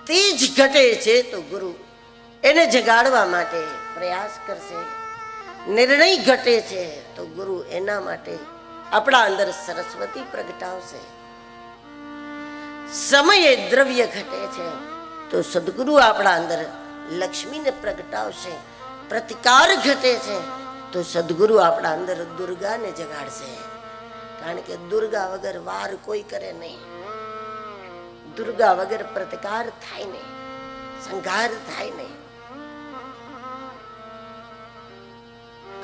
તેજ ઘટે છે તો ગુરુ એને જગાડવા માટે પ્રયાસ કરશે. નિર્ણય ઘટે છે તો ગુરુ એના માટે આપણા અંદર સરસ્વતી પ્રગટાવશે. સમયે દ્રવ્ય ઘટે છે તો સદગુરુ આપણા અંદર લક્ષ્મીને પ્રગટાવશે. પ્રતિકાર ઘટે છે તો સદગુરુ આપણા અંદર દુર્ગાને જગાડશે. કારણ કે દુર્ગા વગર વાર કોઈ કરે નહીં, દુર્ગા વગર પ્રતિકાર થાય નહીં, સંઘાર થાય નહીં.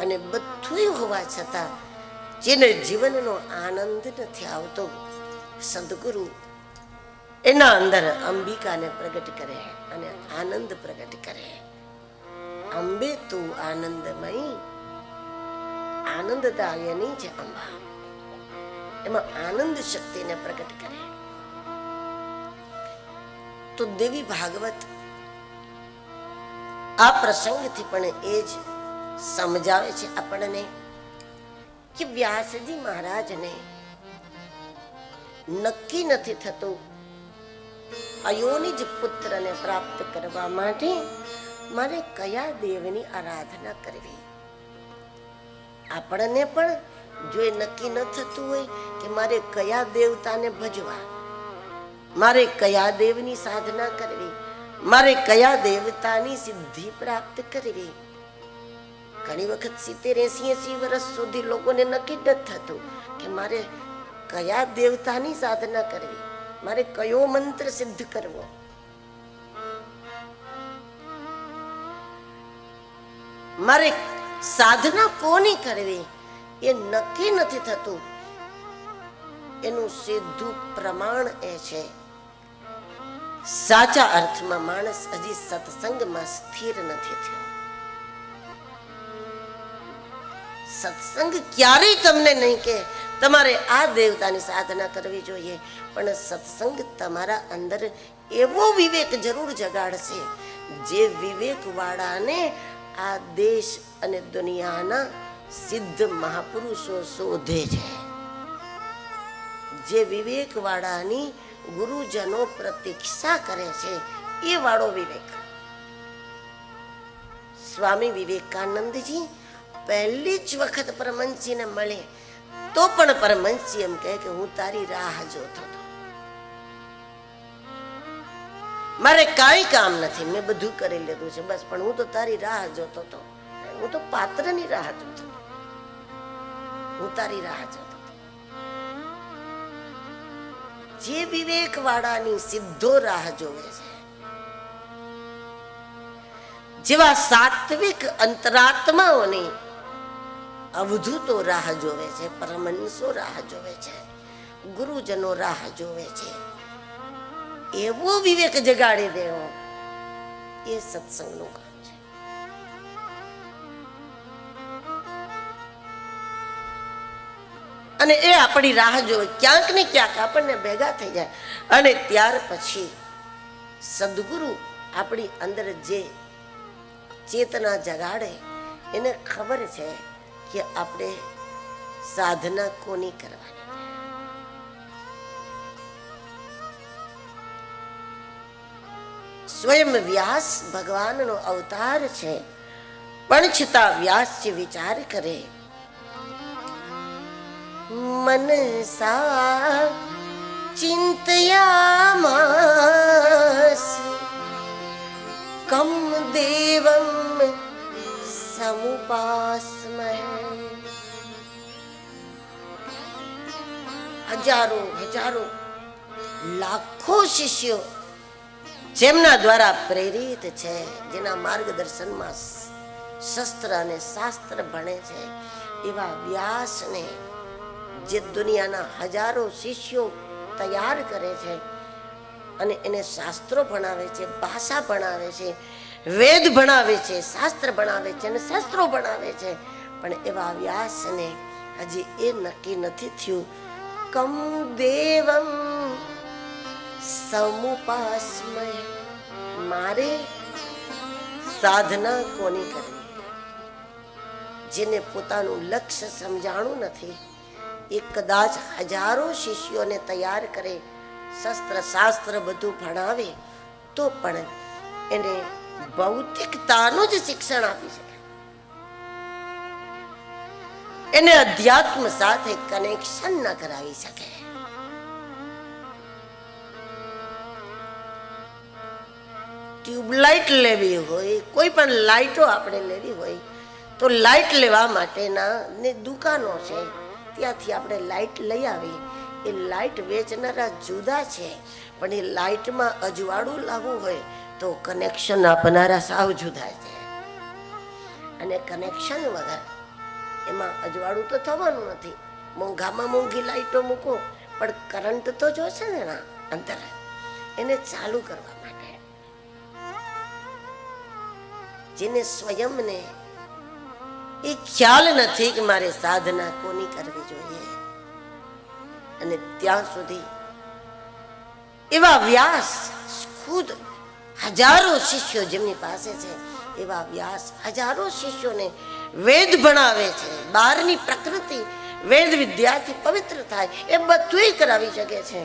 અને બધું હોવા છતાં જેને જીવનનો આનંદ નથી આવતો, સદગુરુ એના અંદર અંબિકાને પ્રગટ કરે અને આનંદ પ્રગટ કરે. અંબે તું આનંદમય, આનંદદાયની છે અંબા. એમાં આનંદ શક્તિને પ્રગટ કરે. તો દેવી ભાગવત આ પ્રસંગથી પણ એ જ સમજાવે છે આપણને કે વ્યાસજી મહારાજને નક્કી નથી થતું અયોનિજ પુત્રને પ્રાપ્ત કરવા માટે મારે કયા દેવની આરાધના કરવી. આપણને પણ જો એ નક્કી ન થતું હોય કે મારે કયા દેવતાને ભજવા, મારે કયા દેવની સાધના કરવી, મારે કયા દેવતાની સિદ્ધિ પ્રાપ્ત કરવી. ઘણી વખત 70-80 વર્ષ સુધી લોકોને નક્કી જ નથી થતું કે મારે કયા દેવતાની સાધના કરવી, મારે કયો મંત્ર સિદ્ધ કરવો. મારે સાધના કોની કરવી એ નક્કી નથી થતું. એનું સીધું પ્રમાણ એ છે સાચા અર્થમાં માણસ હજી સત્સંગમાં સ્થિર નથી થયો. સત્સંગ ક્યારેય તમને નહીં કે તમારે આ દેવતાની સાધના કરવી જોઈએ, પણ સત્સંગ તમારા અંદર એવો વિવેક જરૂર જગાડશે જે વિવેક વાળાને આ દેશ અને દુનિયાના સિદ્ધ મહાપુરુષો શોધે છે. જે વિવેક વાળાની ગુરુજનો પ્રતીક્ષા કરે છે એ વાળો વિવેક. સ્વામી વિવેકાનંદજી પહેલી જ વખત પરમહંસજીને મળે તો પણ પરમહંસજી એમ કહે કે હું તારી રાહ જોતો હતો, મારે કાંઈ કામ નથી, મેં બધું કરી લીધું છે, બસ પણ હું તો તારી રાહ જોતો હતો. હું તો પાત્રની રાહ જોતો હતો, હું તારી રાહ જોતો હતો. જે વિવેક વાળાની સિદ્ધો રાહ જોવે છે, જેવા સાત્વિક અંતરાત્માઓની અવધૂતો રાહ જોવે છે, પરમહંસો રાહ જોવે છે, ગુરુજનો રાહ જોવે છે, એવો વિવેક જગાડી દેવો એ સત્સંગનું કામ છે. અને એ આપણી રાહ જોવે, ક્યાંક ને ક્યાંક આપણને ભેગા થઈ જાય. અને ત્યાર પછી સદગુરુ આપણી અંદર જે ચેતના જગાડે, એને ખબર છે કે આપણે સાધના કોની કરવાની. સ્વયં વ્યાસ ભગવાનનો અવતાર છે, પણ છતાં વ્યાસજી વિચાર કરે મનસા ચિંતયામાસ કમ દેવમ સમુપાસ્મહે. હજારો હજારો લાખો શિષ્યો જેમના દ્વારા પ્રેરિત છે, જેના માર્ગદર્શનમાં શસ્ત્ર અને શાસ્ત્ર ભણે છે, એવા વ્યાસને જે દુનિયાના હજારો શિષ્યો તૈયાર કરે છે અને એને શાસ્ત્રો ભણાવે છે, ભાષા ભણાવે છે, વેદ ભણાવે છે, શાસ્ત્ર ભણાવે છે અને શસ્ત્રો ભણાવે છે, પણ એવા વ્યાસને હજી એ નક્કી નથી થયું કમ દેવમ સમુપાસ્મય, મારે સાધના કોની કરવી. જેને પોતાનું લક્ષ્ય સમજાણું નથી એ કદાચ હજારો શિષ્યોને તૈયાર કરે, શસ્ત્ર શાસ્ત્ર બધું ભણાવે, તો પણ એને ભૌતિકતાનું જ શિક્ષણ આપી શકે, એને અધ્યાત્મ સાથે કનેક્શન ન કરાવી શકે. ટ્યુબલાઇટ લેવી હોય, કોઈ પણ લાઇટો આપણે લેવી હોય તો લાઇટ લેવા માટેના ને દુકાનો છે, ત્યાંથી આપણે લાઇટ લઈ આવી. એ લાઇટ વેચનારા જુદા છે, પણ એ લાઇટમાં અજવાળું લાવવું હોય તો કનેક્શન આપનારા સાવ જુદા છે. અને કનેક્શન વગર એમાં અજવાળું તો થવાનું નથી. મોંઘામાં મોંઘી લાઇટો મૂકો, પણ કરંટ તો જોશે ને ના અંદર એને ચાલુ કરવા માટે. જેને સ્વયંને એ ખ્યાલ નથી કે મારે સાધના કોની કરવી જોઈએ, અને ત્યાં સુધી એવા વ્યાસ ખુદ હજારો શિષ્યો જેમની પાસે છે, એવા વ્યાસ હજારો શિષ્યોને વેદ ભણાવે છે. બહારની પ્રકૃતિ વેદ વિદ્યાથી પવિત્ર થાય એ બધું કરાવી શકે છે,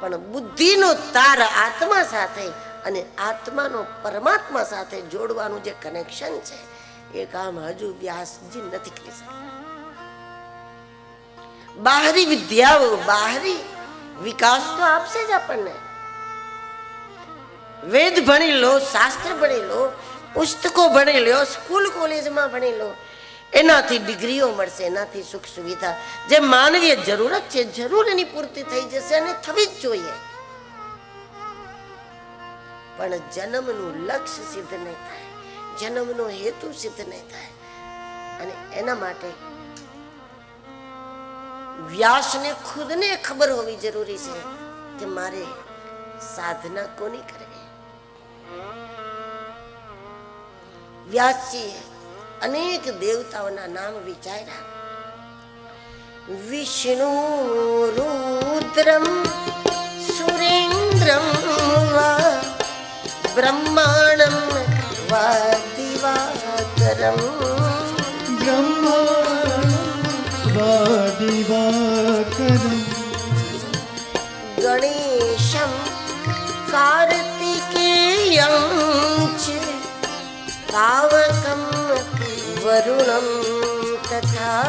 પણ બુદ્ધિનો તાર આત્મા સાથે અને આત્માનો પરમાત્મા સાથે જોડવાનું જે કનેક્શન છે એ કામ હજુ વ્યાસજી નથી કરી શકતા. બહારી વિદ્યાઓ બહારી વિકાસ તો આપશે જ આપણને. વેદ ભણી લો, શાસ્ત્ર ભણી લો, પુસ્તકો ભણી લો, સ્કૂલ કોલેજમાં ભણી લો, એનાથી ડિગ્રીઓ મળશે, એનાથી સુખ સુવિધા જે માનવીય જરૂરત છે જરૂર એની પૂર્તિ થઈ જશે અને થવી જ જોઈએ. પણ જન્મનું લક્ષ્ય સિદ્ધ નહીં થાય, જન્મનો હેતુ સિદ્ધ નહીં થાય. અને એના માટે વ્યાસને ખુદને ખબર હોવી જરૂરી છે કે મારે સાધના કોની કરવી. વ્યાસજીએ અનેક દેવતાઓના નામ વિચાર્યા. વિષ્ણુ રુદ્રમ સુરેન્દ્રમ વા બ્રહ્માણમ વા દિવાકરમ ગણેશમ કાર્તિકેયમ ચ પાવકમ વરુણમ તથા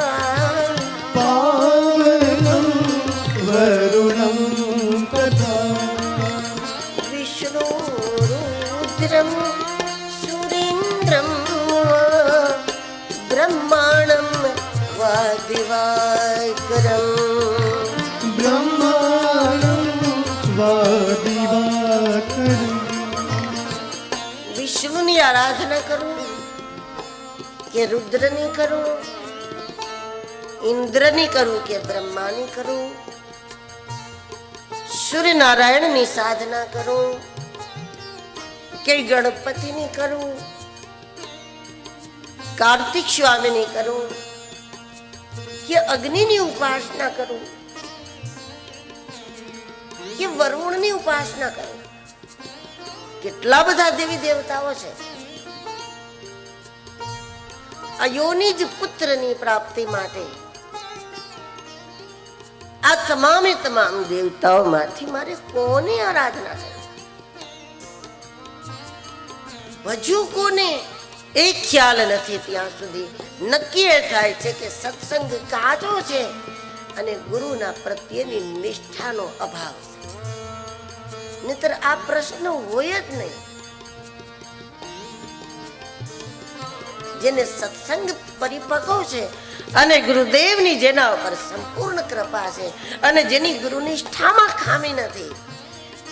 વિષ્ણુ રુદ્રમ સુરેન્દ્રમ બ્રહ્માણમ વા દિવાકરમ વિષ્ણુની આરાધના કરું કે રુદ્રની કરું, ઇન્દ્રની કરું કે બ્રહ્માની કરું, સૂર્યનારાયણની સાધના કરું કે ગણપતિની કરું, કાર્તિક સ્વામીની કરું કે અગ્નિની ઉપાસના કરું કે વરુણની ઉપાસના કરું. કેટલા બધા દેવી દેવતાઓ છે. આ યોનિજ પુત્રની પ્રાપ્તિ માટે આ તમામે તમામ દેવતાઓમાંથી મારે કોની આરાધના કરવી, હજુ કોને એ ખ્યાલ નથી. ત્યાં સુધી નક્કી એ થાય છે કે સત્સંગ કાચો છે અને ગુરુના પ્રત્યેની નિષ્ઠાનો અભાવ છે. નહીતર આ પ્રશ્ન હોય જ નહીં. જેને સત્સંગ પરિપક્વ છે અને ગુરુદેવની જેના ઉપર સંપૂર્ણ કૃપા છે અને જેની ગુરુ નિષ્ઠામાં ખામી નથી,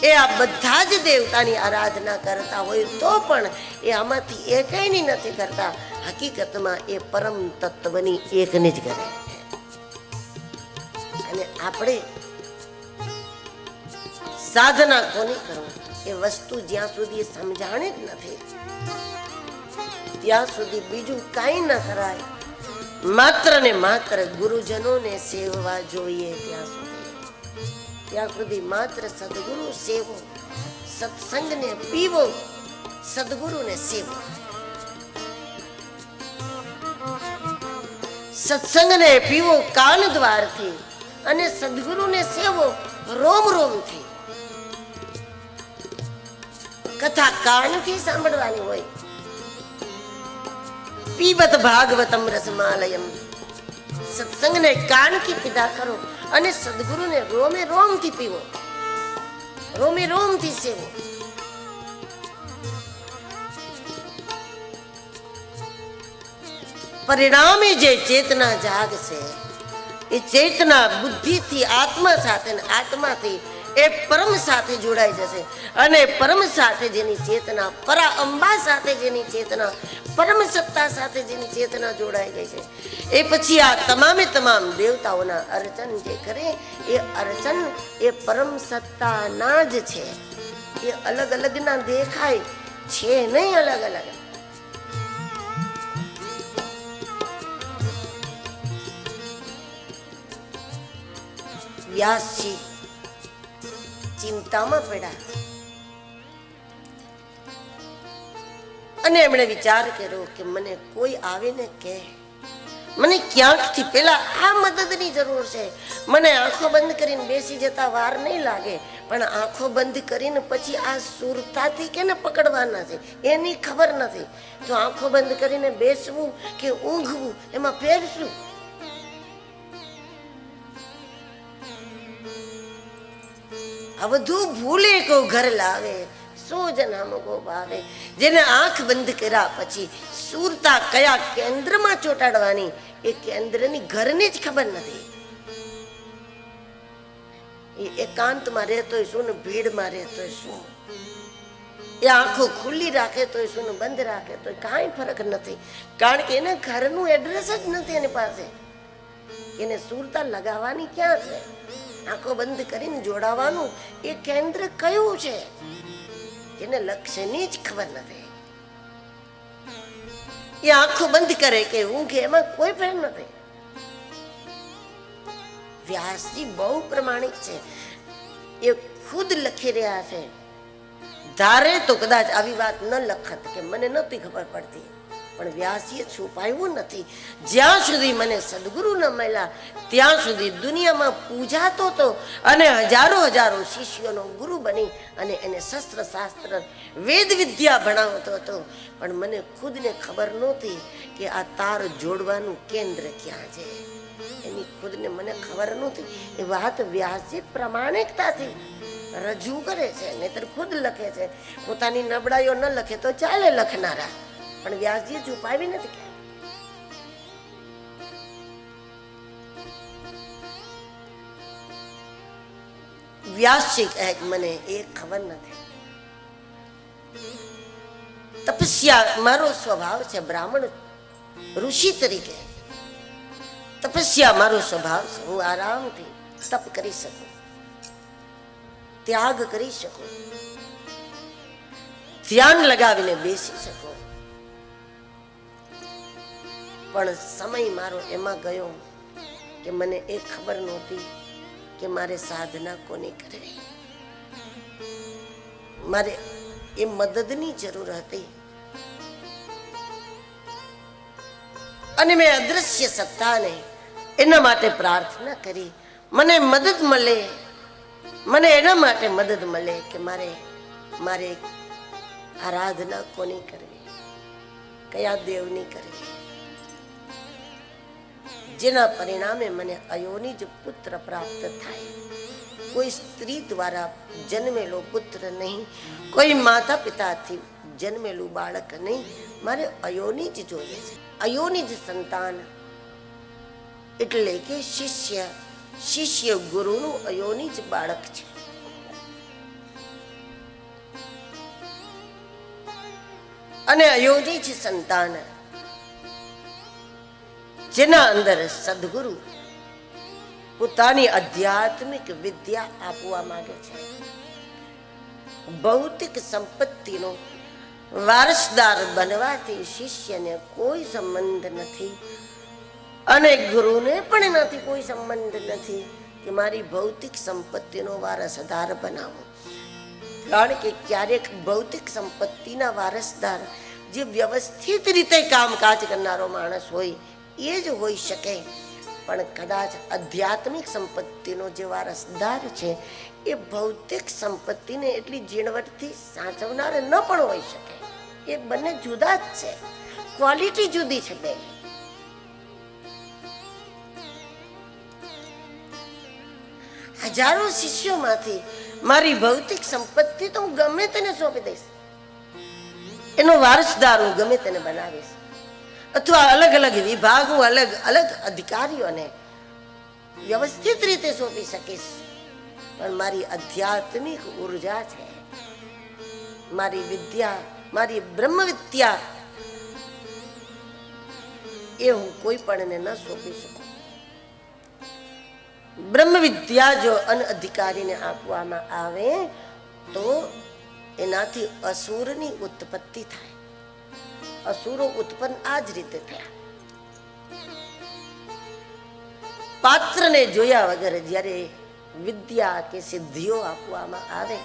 એ આ બધા જ દેવતાની આરાધના કરતા હોય તો પણ એ આમાંથી એકની નથી કરતા. હકીકતમાં એ પરમ તત્વની એકની જ કરે છે. અને આપણે સાધના કોની કરવું એ વસ્તુ જ્યાં સુધી સમજાણી જ નથી ત્યાં સુધી બીજું કાંઈ ન કરાય. માત્ર ને માત્ર ગુરુજનોને સેવવા જોઈએ. ત્યાં સુધી માત્ર સદગુરુ સેવો, સત્સંગને પીવો, સદગુરુને સેવો. સત્સંગને પીવો કાન દ્વારથી અને સદગુરુને સેવો રોમ રોમથી. કથા કાનથી સાંભળવાની હોય. પીબત ભાગવતમ રસમાલયમ, સત્સંગને કાનથી પીધા કરો અને સદગુરુને રોમે રોમથી પીવો, રોમે રોમથી સેવો. પરિણામે જે ચેતના જાગશે એ ચેતના બુદ્ધિથી આત્મા સાથે, આત્માથી એ પરમ સાથે જોડાઈ જશે. અને પરમ સાથે જેની ચેતના, પરા અંબા સાથે જેની ચેતના, પરમ સત્તા સાથે જેની ચેતના જોડાઈ ગઈ છે, એ પછી આ તમામે તમામ દેવતાઓના અર્ચન જે કરે એ અર્ચન એ પરમ સત્તાના જ છે. એ અલગ અલગ ના દેખાય છે નહીં, અલગ અલગ. વ્યાસજી ચિંતામાં પડ્યા અને એમણે વિચાર કર્યો કે મને કોઈ આવે ને કે મને ક્યાંકથી પેલા આ મદદની જરૂર છે. મને આંખો બંધ કરીને બેસી જતા વાર નહીં લાગે, પણ આંખો બંધ કરીને પછી આ સુરતાથી કેને પકડવાના છે એની ખબર નથી. તો આંખો બંધ કરીને બેસવું કે ઊંઘવું એમાં ફેર શું? આ બધું ભૂલે કો ઘર લાવે, સો જનામો કો ભાવે. જેને આંખ બંધ કર્યા પછી સુરતા કયા કેન્દ્રમાં ચોટાડવાની એ કેન્દ્રની ઘરની જ ખબર નથી. એ એકાંતમાં રહેતોય શું ને ભીડમાં રહેતોય શું, એ આંખો ખુલ્લી રાખે તોય શું ને બંધ રાખે તોય કાંઈ ફરક નથી. કારણ કે એને ઘરનું એડ્રેસ જ નથી એની પાસે. એને સુરતા લગાવવાની ક્યાં છે? આંખો બંધ કરીને જોડાવાનું એ કેન્દ્ર કયું છે જેને લક્ષ્યની જ ખબર નથી. એ આંખો બંધ કરે કે ઊંઘે એમાં કોઈ ફેર નથી. વ્યાસજી બહુ પ્રમાણિક છે, એ ખુદ લખી રહ્યા છે. ધારે તો કદાચ આવી વાત ન લખત કે મને નહોતી ખબર પડતી, પણ વ્યાસજીએ છુપાયું નથી. જ્યાં સુધી મને સદગુરુ ન મળ્યા ત્યાં સુધી દુનિયામાં પૂજાતો હતો અને હજારો હજારો શિષ્યોનો ગુરુ બની અને એને શસ્ત્ર શાસ્ત્ર વેદ વિદ્યા ભણાવતો હતો. પણ મને ખુદને ખબર નહોતી કે આ તાર જોડવાનું કેન્દ્ર ક્યાં છે. એની ખુદને મને ખબર નહોતી. એ વાત વ્યાસજી પ્રમાણિકતાથી રજૂ કરે છે, નહીતર ખુદ લખે છે. પોતાની નબળાઈઓ ન લખે તો ચાલે લખનારા, પણ વ્યાસજી છુપાવી નથી. વ્યાસજી કહે મને એ ખબર નથી. તપસ્યા મારો સ્વભાવ છે, બ્રાહ્મણ ઋષિ તરીકે તપસ્યા મારો સ્વભાવ છે. હું આરામથી તપ કરી શકું, ત્યાગ કરી શકું, ધ્યાન લગાવીને બેસી શકું. પણ સમય મારો એમાં ગયો કે મને એ ખબર નહોતી કે મારે સાધના કોની કરવી. મારે એ મદદની જરૂર હતી. અને મેં અદ્રશ્ય સત્તાને એના માટે પ્રાર્થના કરી, મને મદદ મળે, મને એના માટે મદદ મળે કે મારે આરાધના કોની કરવી, કયા દેવની કરવી, જેના પરિણામે મને અયોનિજ પુત્ર પ્રાપ્ત થાય. કોઈ સ્ત્રી દ્વારા જન્મેલો પુત્ર નહીં, કોઈ માતા પિતાથી જન્મેલું બાળક નહીં, મારે અયોનિજ જોઈએ છે. અયોનિજ સંતાન એટલે કે શિષ્ય ગુરુનું અયોનિજ બાળક છે. અને અયોનિજ સંતાન જેના અંદર સદગુરુ પોતાની આધ્યાત્મિક વિદ્યા આપવા માંગે છે. ભૌતિક સંપત્તિનો વારસદાર બનવાથી શિષ્યને કોઈ સંબંધ નથી અને ગુરુને પણ એનાથી કોઈ સંબંધ નથી કે મારી ભૌતિક સંપત્તિનો વારસદાર બનાવો. કારણ કે ક્યારેક ભૌતિક સંપત્તિના વારસદાર જે વ્યવસ્થિત રીતે કામકાજ કરનારો માણસ હોય એ જ હોઈ શકે. પણ કદાચ આધ્યાત્મિક સંપત્તિનો જે વારસદાર છે એ ભૌતિક સંપત્તિને એટલી ઝીણવટથી સાચવનાર ન પણ હોઈ શકે. એ બંને જુદા જ છે, ક્વોલિટી જુદી છે બે. હજારો શિષ્યોમાંથી મારી ભૌતિક સંપત્તિ તો હું ગમે તેને સોંપી દઈશ, એનો વારસદાર હું ગમે તેને બનાવીશ, અથવા અલગ અલગ વિભાગ હું અલગ અલગ અધિકારીઓને વ્યવસ્થિત રીતે સોંપી શકીશ. પણ મારી આધ્યાત્મિક ઉર્જા છે, મારી વિદ્યા, મારી બ્રહ્મ વિદ્યા, એ હું કોઈ પણને ન સોંપી શકું. બ્રહ્મ વિદ્યા જો અનઅધિકારીને આપવામાં આવે તો એનાથી અસુરની ઉત્પત્તિ થાય. અસુરો ઉત્પન્ન આ જ રીતે થયા. પાત્રને જોયા વગર જ્યારે વિદ્યા કે સિદ્ધિઓ આપવામાં આવે,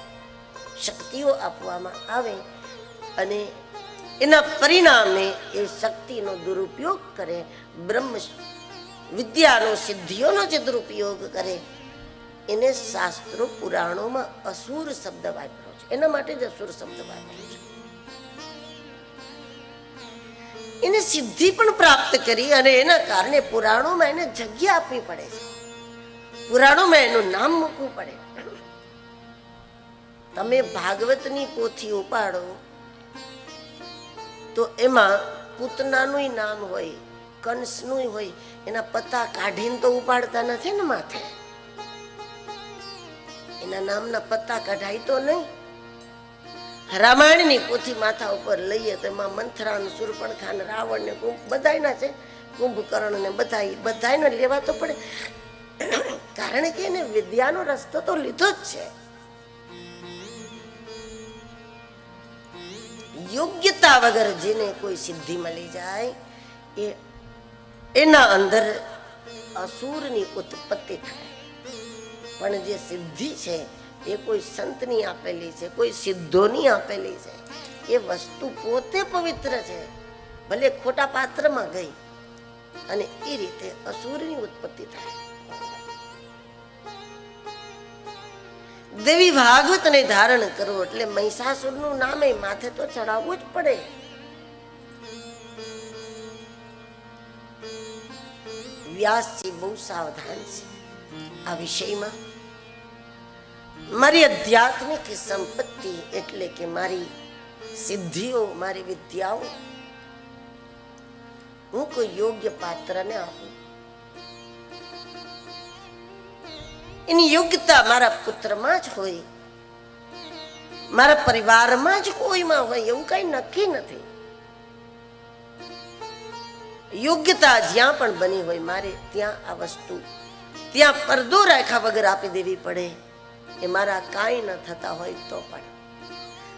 શક્તિઓ આપવામાં આવે અને એના પરિણામે એ શક્તિનો દુરુપયોગ કરે, બ્રહ્મ વિદ્યાનો સિદ્ધિઓનો જે દુરુપયોગ કરે, એને શાસ્ત્રો પુરાણોમાં અસુર શબ્દ વાપર્યો છે. એના માટે જ અસુર શબ્દ વાપર્યો છે. એને સિદ્ધિ પણ પ્રાપ્ત કરી અને એના કારણે પુરાણોમાં એને જગ્યા આપવી પડે છે, પુરાણોમાં એનું નામ મૂકવું પડે. તમે ભાગવતની પોથી ઉપાડો તો એમાં પૂતનાનું નામ હોય, કંસનું હોય, એના પત્તા કાઢીને તો ઉપાડતા નથી ને માથે, એના નામના પત્તા કઢાય તો નહીં. રામાયણની પોથી માથા ઉપર લઈએ તો એમાં મંથરા, સુરપણખા, રાવણ ને બધાયના છે, કુંભકર્ણ ને બધાયને લેવા તો પડે, કારણ કે એને વિદ્યાનો રસ્તો તો લીધો જ છે. યોગ્યતા વગર જેને કોઈ સિદ્ધિ મળી જાય એના અંદર અસુરની ઉત્પત્તિ થાય. પણ જે સિદ્ધિ છે એ કોઈ સંતની આપેલી છે, કોઈ સિદ્ધોની આપેલી છે. એ વસ્તુ પોતે પવિત્ર છે, ભલે ખોટા પાત્રમાં ગઈ, અને એ રીતે અસુરની ઉત્પત્તિ થાય. દેવી ભાગવતને ધારણ કરો એટલે મહિષાસુરનું નામે માથે તો ચડાવવું જ પડે. વ્યાસજી બહુ સાવધાન છે આ વિષયમાં. મારી આધ્યાત્મિક સંપત્તિ એટલે કે મારી સિદ્ધિઓ, મારી વિદ્યાઓ હું કોઈ યોગ્ય પાત્રને આપું. એની યોગ્યતા મારા પુત્રમાં જ હોય, મારા પરિવારમાં જ કોઈમાં હોય એવું કઈ નક્કી નથી. યોગ્યતા જ્યાં પણ બની હોય મારે ત્યાં આ વસ્તુ, ત્યાં પડદો રાખ્યા વગર આપી દેવી પડે. એ મારા કાંઈ ન થતા હોય તો પણ.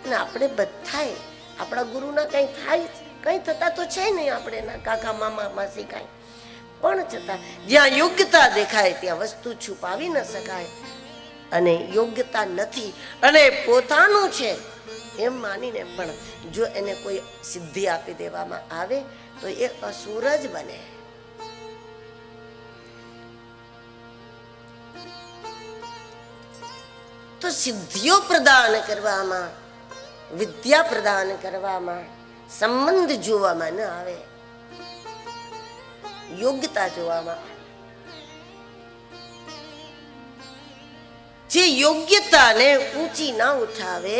અને આપણે બધાએ આપણા ગુરુના કંઈ થાય, કંઈ થતા તો છે નહીં, આપણે એના કાકા મામા માસી કાંઈ, પણ છતાં જ્યાં યોગ્યતા દેખાય ત્યાં વસ્તુ છુપાવી ન શકાય. અને યોગ્યતા નથી અને પોતાનું છે એમ માનીને પણ જો એને કોઈ સિદ્ધિ આપી દેવામાં આવે તો એ અસુર જ બને. તો સિદ્ધિઓ પ્રદાન કરવામાં, વિદ્યા પ્રદાન કરવામાં સંબંધ જોવામાં ન આવે, યોગ્યતા જોવામાં. જે યોગ્યતાને ઊંચી ના ઉઠાવે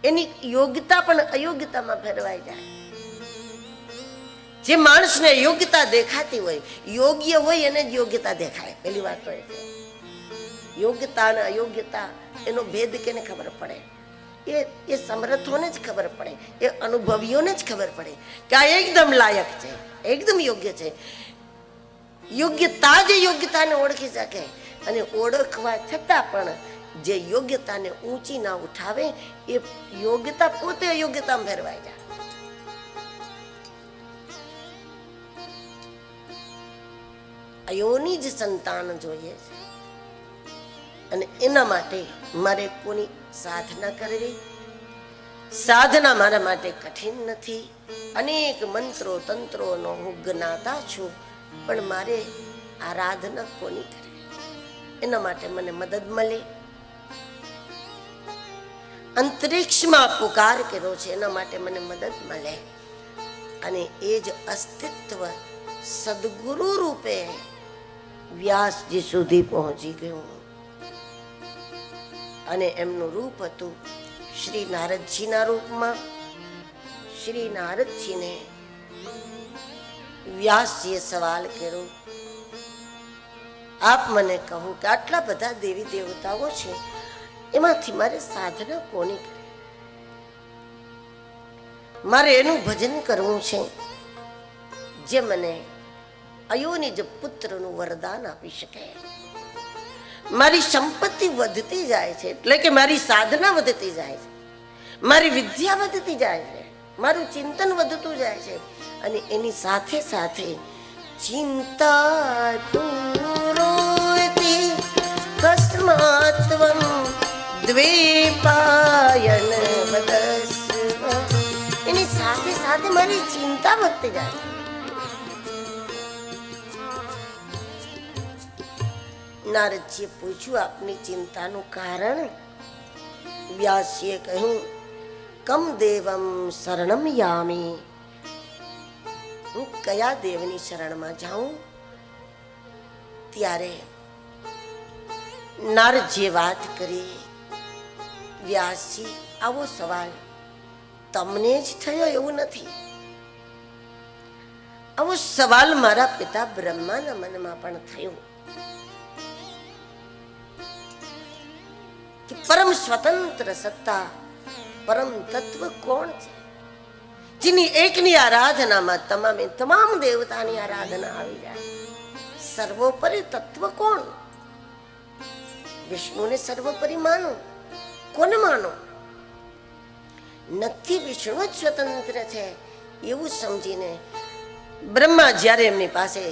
એની યોગ્યતા પણ અયોગ્યતામાં ફેરવાઈ જાય. જે માણસને યોગ્યતા દેખાતી હોય, યોગ્ય હોય એને જ યોગ્યતા દેખાય. પેલી વાત તો એ છે, યોગ્યતા અને અયોગ્યતા એનો ભેદ કેને ખબર પડે? એ સમર્થોને જ ખબર પડે, એ અનુભવીઓને જ ખબર પડે કે આ એકદમ લાયક છે, એકદમ યોગ્ય છે. યોગ્યતા જ યોગ્યતાને ઓળખી શકે, અને ઓળખવા છતાં પણ જે યોગ્યતાને ઊંચી ના ઉઠાવે એ યોગ્યતા પોતે અયોગ્યતામાં ફેરવાઈ જાય. અયોની જ સંતાન જોઈએ છે, અને એના માટે મારે કોની સાધના કરવી, સાધના મારા માટે કઠિન નથી. અનેક મંત્રો તંત્રોનો હું જ્ઞાતા છું, પણ મારે આરાધના કોની કરવી એના માટે મને મદદ મળે. અંતરિક્ષમાં પુકાર કર્યો છે એના માટે મને મદદ મળે. અને એ જ અસ્તિત્વ સદગુરુ રૂપે વ્યાસજી સુધી પહોંચી ગયું. અને એમનું રૂપ હતું શ્રી નારદજીના રૂપમાં. શ્રી નારદજીને વ્યાસજીએ સવાલ કર્યો, આપ મને કહો કે આટલા બધા દેવી દેવતાઓ છે, એમાંથી મારે સાધના કોની કરવી? મારે એનું ભજન કરવું છે જે મને અયોનિજ પુત્રનું વરદાન આપી શકે. મારી સંપત્તિ વધતી જાય છે, એટલે કે મારી સાધના વધતી જાય છે, મારી વિદ્યા વધતી જાય છે, મારું ચિંતન વધતું જાય છે. અને એની સાથે સાથે ચિંતા તુરોતિ કસ્માત્વમ દ્વેપાયન વદસ્વ. એની સાથે સાથે મારી ચિંતા વધતી જાય છે. નારદજીએ પૂછ્યું, આપની ચિંતાનું કારણ? વ્યાસજીએ કહ્યું, કમ દેવમ શરણમ યામી. હું કયા દેવની શરણમાં જાઉં? ત્યારે નારદજીએ વાત કરી, વ્યાસજી આવો સવાલ તમને જ થયો એવું નથી. આવો સવાલ મારા પિતા બ્રહ્માના મનમાં પણ થયો કે પરમ સ્વતંત્ર સત્તા પરમ તત્વ કોણ છે, જેની એકની આરાધનામાં તમામ દેવતાની આરાધના આવી જાય? સર્વોપરી તત્વ કોણ? વિષ્ણુને સર્વોપરી માનો. કોને માનો? નક્કી વિષ્ણુ જ સ્વતંત્ર છે એવું સમજીને બ્રહ્મા જ્યારે એમની પાસે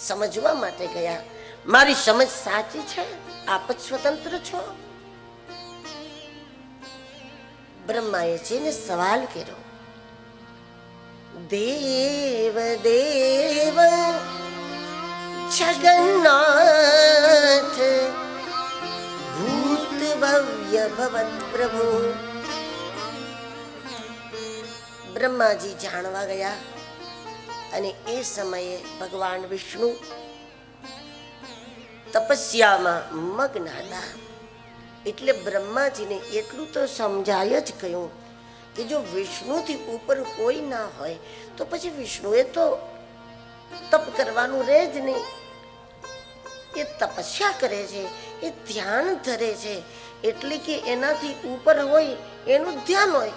સમજવા માટે ગયા, મારી સમજ સાચી છે, આપ જ સ્વતંત્ર છો? બ્રહ્માએ જેને સવાલ કર્યો, દેવ દેવ જગન્નાથ ભૂત ભવ્ય ભવત પ્રભુ. બ્રહ્માજી જાણવા ગયા અને એ સમયે ભગવાન વિષ્ણુ તપસ્યામાં મગ્ન હતા. એટલે બ્રહ્માજીને એટલું તો સમજાય જ કહ્યું કે જો વિષ્ણુથી ઉપર કોઈ ના હોય તો પછી વિષ્ણુએ તો તપ કરવાનું રહે જ નહીં. એ તપસ્યા કરે છે, એ ધ્યાન ધરે છે, એટલે કે એનાથી ઉપર હોય એનું ધ્યાન હોય,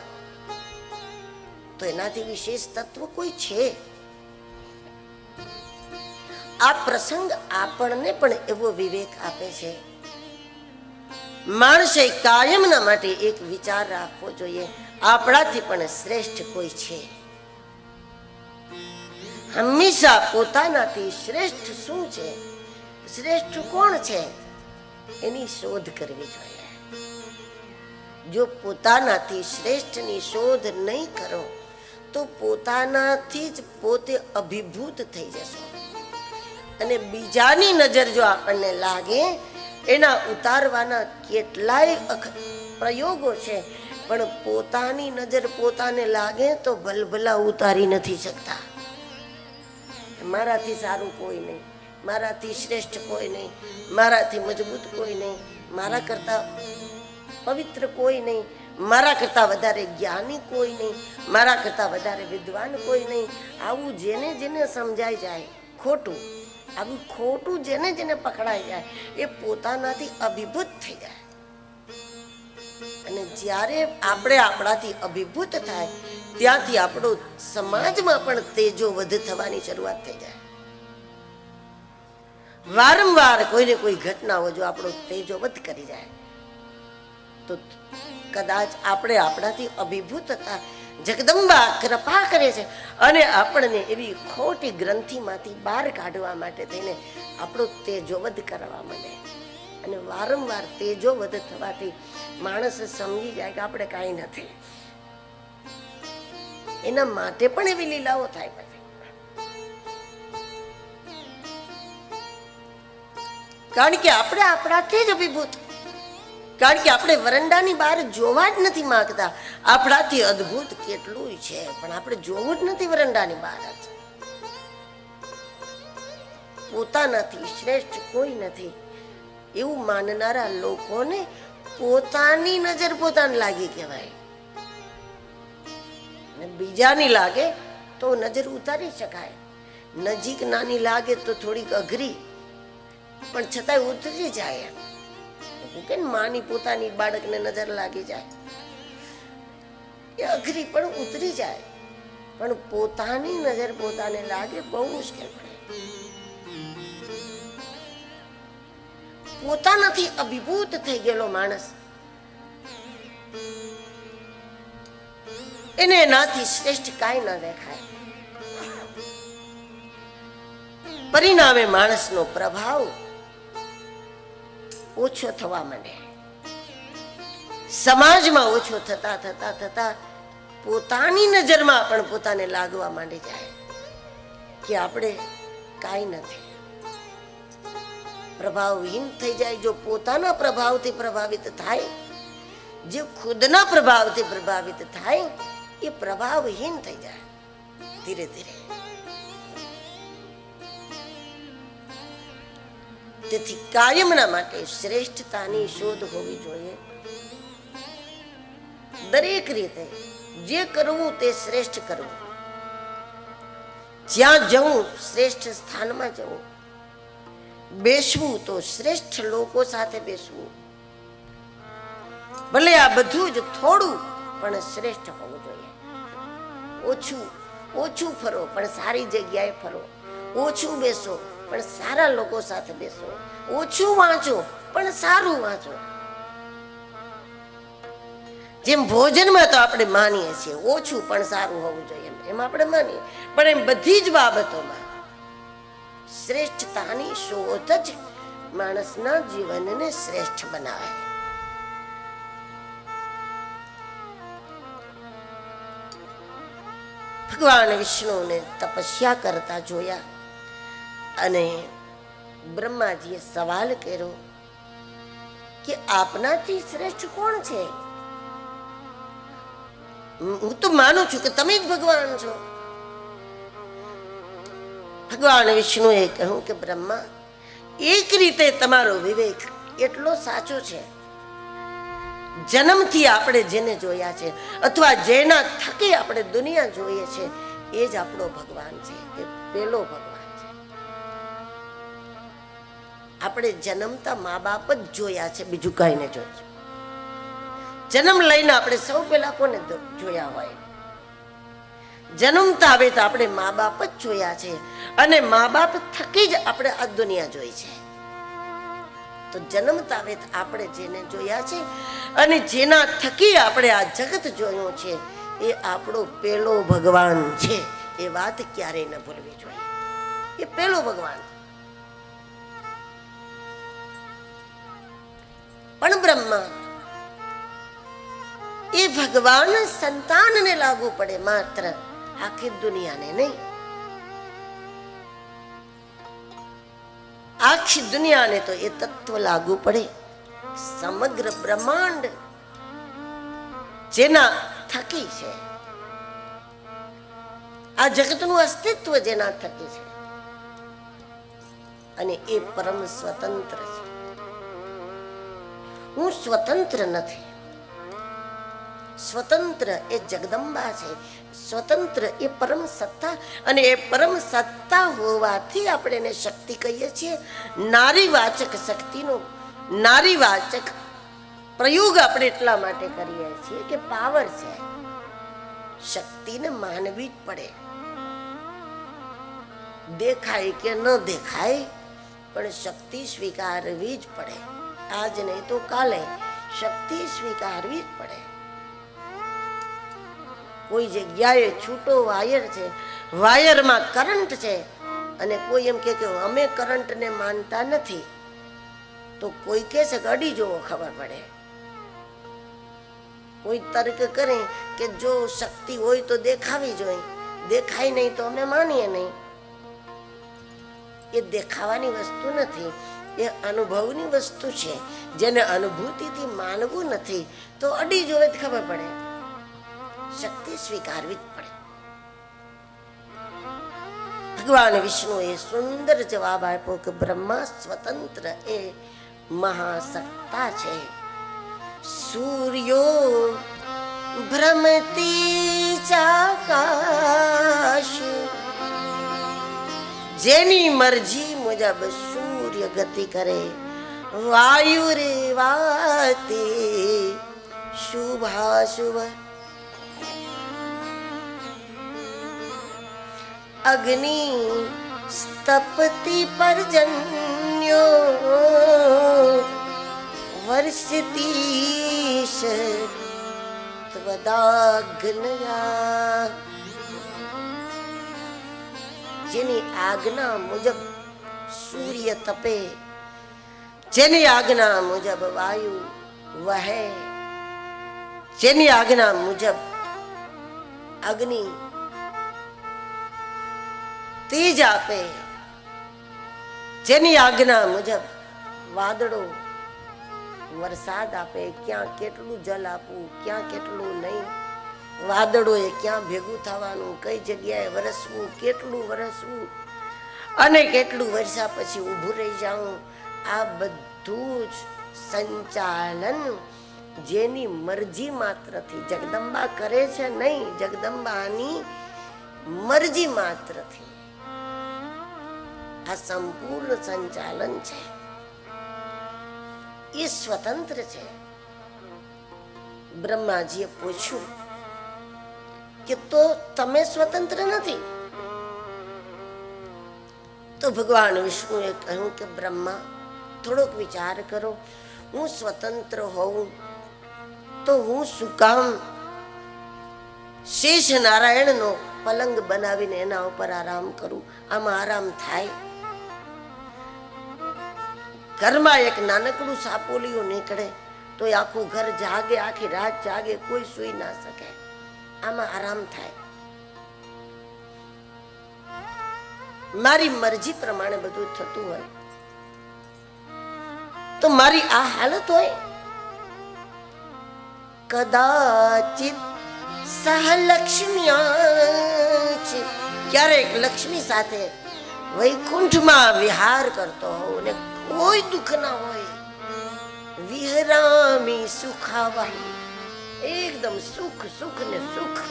તો એનાથી વિશેષ તત્વ કોઈ છે? આ પ્રસંગ આપણને પણ એવો વિવેક આપે છે. માણસે કાયમના માટે એક વિચાર રાખવો જોઈએ, આપણાથી પણ શ્રેષ્ઠ કોઈ છે. હંમેશા પોતાનાથી શ્રેષ્ઠ શું છે, શ્રેષ્ઠ કોણ છે, એની શોધ કરવી જોઈએ. જો પોતાનાથી શ્રેષ્ઠની શોધ નહીં કરો તો પોતાનાથી જ પોતે અભિભૂત થઈ જશો. અને બીજાની નજર જો આપણને લાગે, એના ઉતારવાના કેટલાય પ્રયોગો છે, પણ પોતાની નજર પોતાને લાગે તો ભલભલા ઉતારી નથી શકતા. મારાથી સારું કોઈ નહીં, મારાથી શ્રેષ્ઠ કોઈ નહીં, મારાથી મજબૂત કોઈ નહીં, મારા કરતા પવિત્ર કોઈ નહીં, મારા કરતા વધારે જ્ઞાની કોઈ નહીં, મારા કરતા વધારે વિદ્વાન કોઈ નહીં. આવું જેને જેને સમજાઈ જાય ખોટું, આવું ખોટું જેને જેને પકડાઈ જાય એ પોતાનાથી અભિભૂત થઈ જાય. અને જ્યારે આપણે આપણાથી અભિભૂત થાય ત્યાંથી આપણો સમાજમાં પણ તેજો વધ થવાની શરૂઆત થઈ જાય. વારંવાર કોઈને કોઈ ઘટનાઓ જો આપણો તેજો વધ કરી જાય તો કદાચ આપણે આપણાથી અભિભૂત હતા. જગદંબા કૃપા કરે છે અને આપણને એવી ખોટી ગ્રંથિમાંથી બહાર કાઢવા માટે થઈને આપણો તેજોવધ કરવા માંડે. અને વારંવાર તેજો વધ થવાથી માણસ સમજી જાય કે આપણે કાંઈ નથી. એના માટે પણ એવી લીલાઓ થાય. પછી કારણ કે આપણે આપણાથી જ અભિભૂત, કારણ કે આપણે વરંડાની બહાર જોવા જ નથી માંગતા. આપણાથી અદ્ભુત કેટલું છે, પણ આપણે જોવું જ નથી વરંડાની બહાર જ. પોતાનાથી શ્રેષ્ઠ કોઈ નથી એવું માનનારા લોકોને પોતાની નજર પોતાને લાગી કહેવાય. બીજાની લાગે તો નજર ઉતારી શકાય, નજીક નાની લાગે તો થોડીક અઘરી, પણ છતાંય ઉતરી જાય. કે માની પોતાની બાળકને નજર લાગી જાય એ અઘરી પણ ઉતરી જાય, પણ પોતાની નજર પોતાને લાગે બહુ મુશ્કેલ પડે. પોતાનાથી અભિભૂત થઈ ગયેલો માણસ એને એનાથી શ્રેષ્ઠ કાંઈ ન દેખાય. પરિણામે માણસનો પ્રભાવ ઓછો થવા માંડે. સમાજમાં ઓછો થતા થતા થતા પોતાની નજરમાં પણ પોતાને લાગવા માંડી જાય કે આપણે કાંઈ નથી, પ્રભાવહીન થઈ જાય. જો પોતાના પ્રભાવથી પ્રભાવિત થાય, જે ખુદના પ્રભાવથી પ્રભાવિત થાય, એ પ્રભાવહીન થઈ જાય ધીરે ધીરે. તેથી કાયમના માટે શ્રેષ્ઠતાની શોધ હોવી જોઈએ. દરેક રીતે જે કરવું તે શ્રેષ્ઠ કરવું. જ્યાં જવું શ્રેષ્ઠ સ્થાનમાં જવું, બેસવું તો શ્રેષ્ઠ લોકો સાથે બેસવું. ભલે આ બધું જ થોડું પણ શ્રેષ્ઠ હોવું જોઈએ. ઓછું ફરો પણ સારી જગ્યાએ ફરો, ઓછું બેસો પણ સારા લોકો સાથે બેસો, ઓછું વાંચો પણ સારું વાંચો. જેમ ભોજનમાં તો આપણે માનીએ છીએ ઓછું પણ સારું હોવું જોઈએ, એમ આપણે માનીએ, પણ એમ બધી જ બાબતોમાં શ્રેષ્ઠતાની શોધ જ માણસના જીવનને શ્રેષ્ઠ બનાવે. ભગવાન વિષ્ણુને તપસ્યા કરતા જોયા અને બ્રહ્માજીએ સવાલ કર્યો કે આપનાથી શ્રેષ્ઠ કોણ છે? હું તો માનું છું કે તમે જ ભગવાન છો. ભગવાન વિષ્ણુએ કહ્યું કે બ્રહ્મા, એક રીતે તમારો વિવેક એટલો સાચો છે. જન્મથી આપણે જેને જોયા છે અથવા જેના થકી આપણે દુનિયા જોઈએ છે એ જ આપણો ભગવાન છે, એ પેલો ભગવાન છે. આપણે જન્મતા મા બાપ જ જોયા છે, બીજું કઈ ને જોયું. જન્મ લઈને આપણે સૌ પહેલા કોને જોયા હોય? જન્મતા આવે તો આપણે મા બાપ જ જોયા છે, અને મા બાપ થકી જ આપણે આ દુનિયા જોઈ છે. તો જન્મતા આવે તો આપણે જેને જોયા છે અને જેના થકી આપણે આ જગત જોયું છે એ આપણો પેલો ભગવાન છે. એ વાત ક્યારેય ન ભૂલવી જોઈએ. એ પેલો ભગવાન. પણ બ્રહ્મા, એ ભગવાન સંતાનને લાગુ પડે, માત્ર આખી દુનિયાને નહીં. આખી દુનિયાને તો એ તત્વ લાગુ પડે. સમગ્ર બ્રહ્માંડ જેના થકી છે, આ જગતનું અસ્તિત્વ જેના થકી છે, અને એ પરમ સ્વતંત્ર છે. હું સ્વતંત્ર નથી. સ્વતંત્ર એ જગદંબા છે, સ્વતંત્ર એ પરમ સત્તા, અને એ પરમ સત્તા હોવાથી આપણે એને શક્તિ કહીએ છીએ. નારીવાચક શક્તિનો નારીવાચક પ્રયોગ આપણે એટલા માટે કરીએ છીએ કે પાવર છે. શક્તિને માનવી જ પડે, દેખાય કે ન દેખાય, પણ શક્તિ સ્વીકારવી જ પડે. આજ નહીં તો કાલે શક્તિ સ્વીકારવી જ પડે. કોઈ જગ્યાએ છૂટો વાયર છે, વાયરમાં કરંટ છે, અને કોઈ એમ કે અમે કરંટને માનતા નથી, તો કોઈ કહે છે કે અડી જોવો ખબર પડે, કોઈ તર્ક કરે કે જો શક્તિ હોય તો દેખાવી જોઈએ, દેખાય નહીં તો અમે માનીએ નહીં. એ દેખાવાની વસ્તુ નથી, એ અનુભવની વસ્તુ છે. જેને અનુભૂતિથી માનવું નથી તો અડી જોવે જ ખબર પડે, શક્તિ સ્વીકારવી જ પડે. ભગવાન વિષ્ણુએ સુંદર જવાબ આપ્યો કે બ્રહ્મા સ્વતંત્ર એ મહાસત્તા છે. સૂર્યો ભ્રમતી ચાકાશ, જેની મરજી મુજબ સૂર્ય ગતિ કરે. વાયુ રે વાતે શુભાશુભ, અગ્નિ સ્તપતિ પર્જન્યો વર્ષતી ત્વદાગ્નયા. જેની આજ્ઞા મુજબ સૂર્ય તપે, જેની આજ્ઞા મુજબ વાયુ વહે, જેની આજ્ઞા મુજબ અગ્નિ તેજ આપે, જેની આજ્ઞા મુજબ વાદળો વરસાદ આપે. ક્યાં કેટલું જલ આપવું, ક્યાં કેટલું નહીં, વાદળોએ ક્યાં ભેગું થવાનું, કઈ જગ્યાએ વરસવું, કેટલું વરસવું અને કેટલું વર્ષા પછી ઊભું રહી જાઉં, આ બધું જ સંચાલન જેની મરજી માત્રથી જગદંબા કરે છે. નહીં, જગદંબાની મરજી માત્રથી આ સંપૂર્ણ સંચાલન છે. એ સ્વતંત્ર છે. બ્રહ્માજીએ પૂછ્યું કે તો તમે સ્વતંત્ર નથી? તો ભગવાન વિષ્ણુએ કહ્યું કે બ્રહ્મા, થોડોક વિચાર કરો. હું સ્વતંત્ર હોઉં તો હું શું કામ શેષ નારાયણનો પલંગ બનાવીને એના ઉપર આરામ કરું? આમાં આરામ થાય? ઘરમાં એક નાનકડું સાપોલિયું નીકળે તો આખું ઘર જાગે, આખી રાત જાગે, કોઈ સુઈ ના શકે. આમાં આરામ થાય? મારી મરજી પ્રમાણે બધું થતું હોય તો મારી આ હાલત હોય? કદાચિત સહલક્ષ્મ્યા, ક્યારેક લક્ષ્મી સાથે વૈકુંઠમાં વિહાર કરતો હોઉં ને કોઈ દુઃખ ના હોય. વિહરામી સુખાવાહી, એકદમ સુખ સુખ ને સુખ,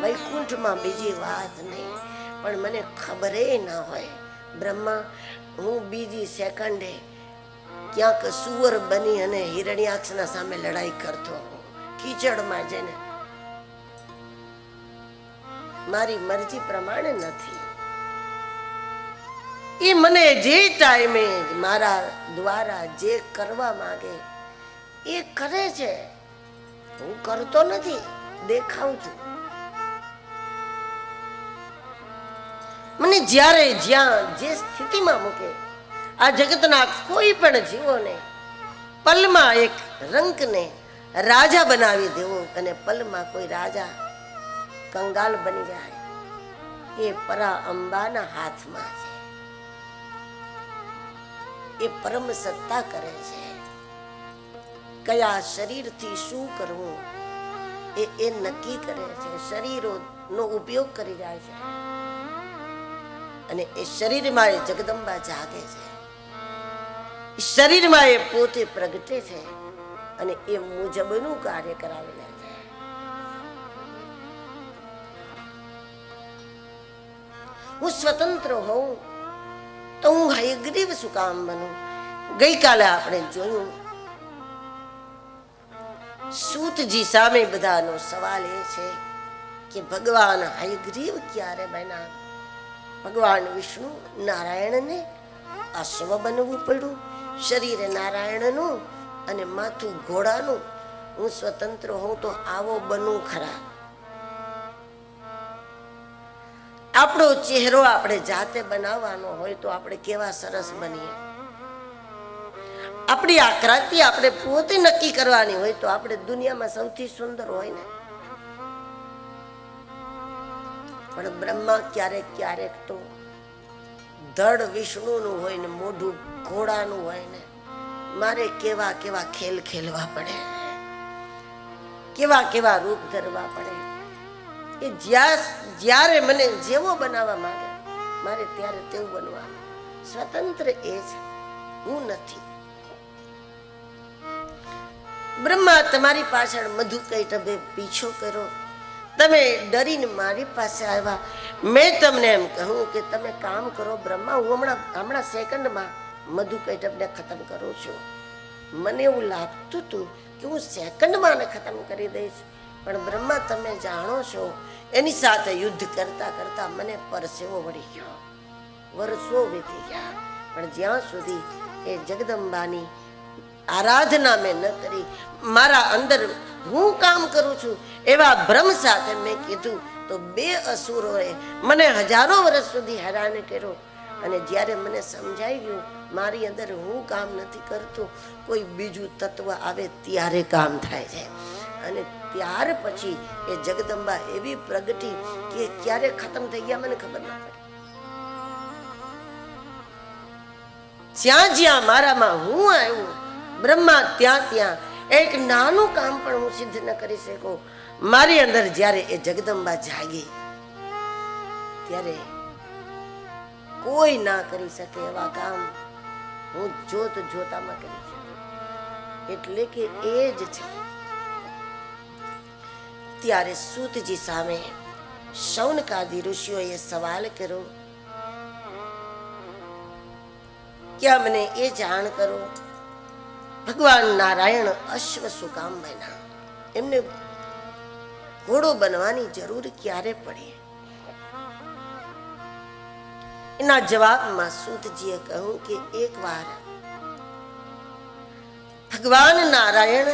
વૈકુંઠમાં બીજી વાત નહીં. પણ મને ખબરે ના હોય બ્રહ્મા, હું બીજી સેકન્ડે ક્યાંક સુવર બની અને હિરણ્યાક્ષના સામે લડાઈ કરતો હોઉં, કીચડમાં જઈને. મારી મરજી પ્રમાણે નથી. એ મને જે ટાઈમે મારા દ્વારા જે કરવા માંગે એ કરે છે. હું કરતો નથી, દેખાઉં છું. મને જ્યારે જ્યાં જે સ્થિતિમાં મૂકે, આ જગતના કોઈ પણ જીવોને પલમાં એક રંકને રાજા બનાવી દેવો અને પલમાં કોઈ રાજા કંગાલ બની જાય, એ પરા અંબાના હાથમાં છે. એ પરમ સત્તા કરે છે. કયા શરીરથી શું કરવું એ નક્કી કરે છે. શરીરોનો ઉપયોગ કરી જાય છે અને એ શરીરમાં એ જગદંબા જાગે છે. શરીરમાં એ પોતે પ્રગટે છે અને એ મુજબનું કાર્ય કરાવી લે છે. હું સ્વતંત્ર હોઉં તો હું હયગ્રીવ શું કામ બનું? ગઈકાલે આપણે જોયું, સૂતજી સામે બધાનો સવાલ એ છે કે ભગવાન હયગ્રીવ ક્યારે બન્યા? ભગવાન વિષ્ણુ નારાયણને અશ્વ બનવું પડ્યું, શરીર નારાયણનું અને માથું ઘોડાનું. હું સ્વતંત્ર હોઉં તો આવો બનું ખરા? આપણો ચહેરો આપણે જાતે બનાવવાનો હોય તો આપણે કેવા સરસ બનીએ. આપણી આકૃતિ આપણે પોતે નક્કી કરવાની હોય તો આપણે દુનિયામાં સૌથી સુંદર હોય ને. પણ બ્રહ્મા ક્યારેક ક્યારેક તો ધડ વિષ્ણુનું હોય ને મોઢું ઘોડાનું હોય ને મારે કેવા કેવા ખેલ ખેલવા પડે, કેવા કેવા રૂપ ધરવા પડે. એ જ્યારે મને જેવો બનાવવા માંગે મારે ત્યારે તેવું બનવાનું. સ્વતંત્ર એ છે, હું નથી. બ્રહ્મા તમારી પાછળ મધુ કૈટભે પીછો કરો, તમે ડરીને મારી પાસે આવ્યા. મેં તમને એમ કહું કે તમે કામ કરો બ્રહ્મા, હું હમણાં સેકન્ડમાં મધુ કૈટભને ખતમ કરું છું. મને એવું લાગતું હતું કે હું સેકન્ડમાં ને ખતમ કરી દઈશ, પણ બ્રહ્મા તમે જાણો છો એની સાથે યુદ્ધ કરતા કરતા મને પરસેવો વળી ગયો, વર્ષો વીતી ગયા. પણ જ્યાં સુધી એ જગદંબાની આરાધના મેં ન કરી, મારા અંદર હું કામ કરું છું એવા ભ્રમ સાથે મેં કીધું તો બે અસુરોએ મને હજારો વર્ષ સુધી હેરાન કર્યો. અને જ્યારે મને સમજાઈ ગયું મારી અંદર હું કામ નથી કરતું, કોઈ બીજું તત્વ આવે ત્યારે કામ થાય છે. અને ત્યાર પછી એ જગદંબા એવી પ્રગટી કે ક્યારે ખતમ થઈ ગયા મને ખબર ના પડી. જ્યાં જ્યાં મારામાં હું આવ્યું બ્રહ્મા ત્યાં ત્યાં એક નાનું કામ પણ હું સિદ્ધ ન કરી શકું. મારી અંદર જ્યારે એ જગદંબા જાગી ત્યારે કોઈ ના કરી શકે એવા કામ હું જોત જોતામાં કરી શકું. એટલે કે એ જ છે. ત્યારે સૂતજી સામે શૌનકાદી ઋષિઓએ સવાલ કર્યો કે મને એ જાણ કરો ભગવાન નારાયણ અશ્વ શું કામ બન્યા, એમને ઘોડો બનવાની જરૂર ક્યારે પડી? એના જવાબમાં સૂતજીએ કહ્યું કે એકવાર ભગવાન નારાયણ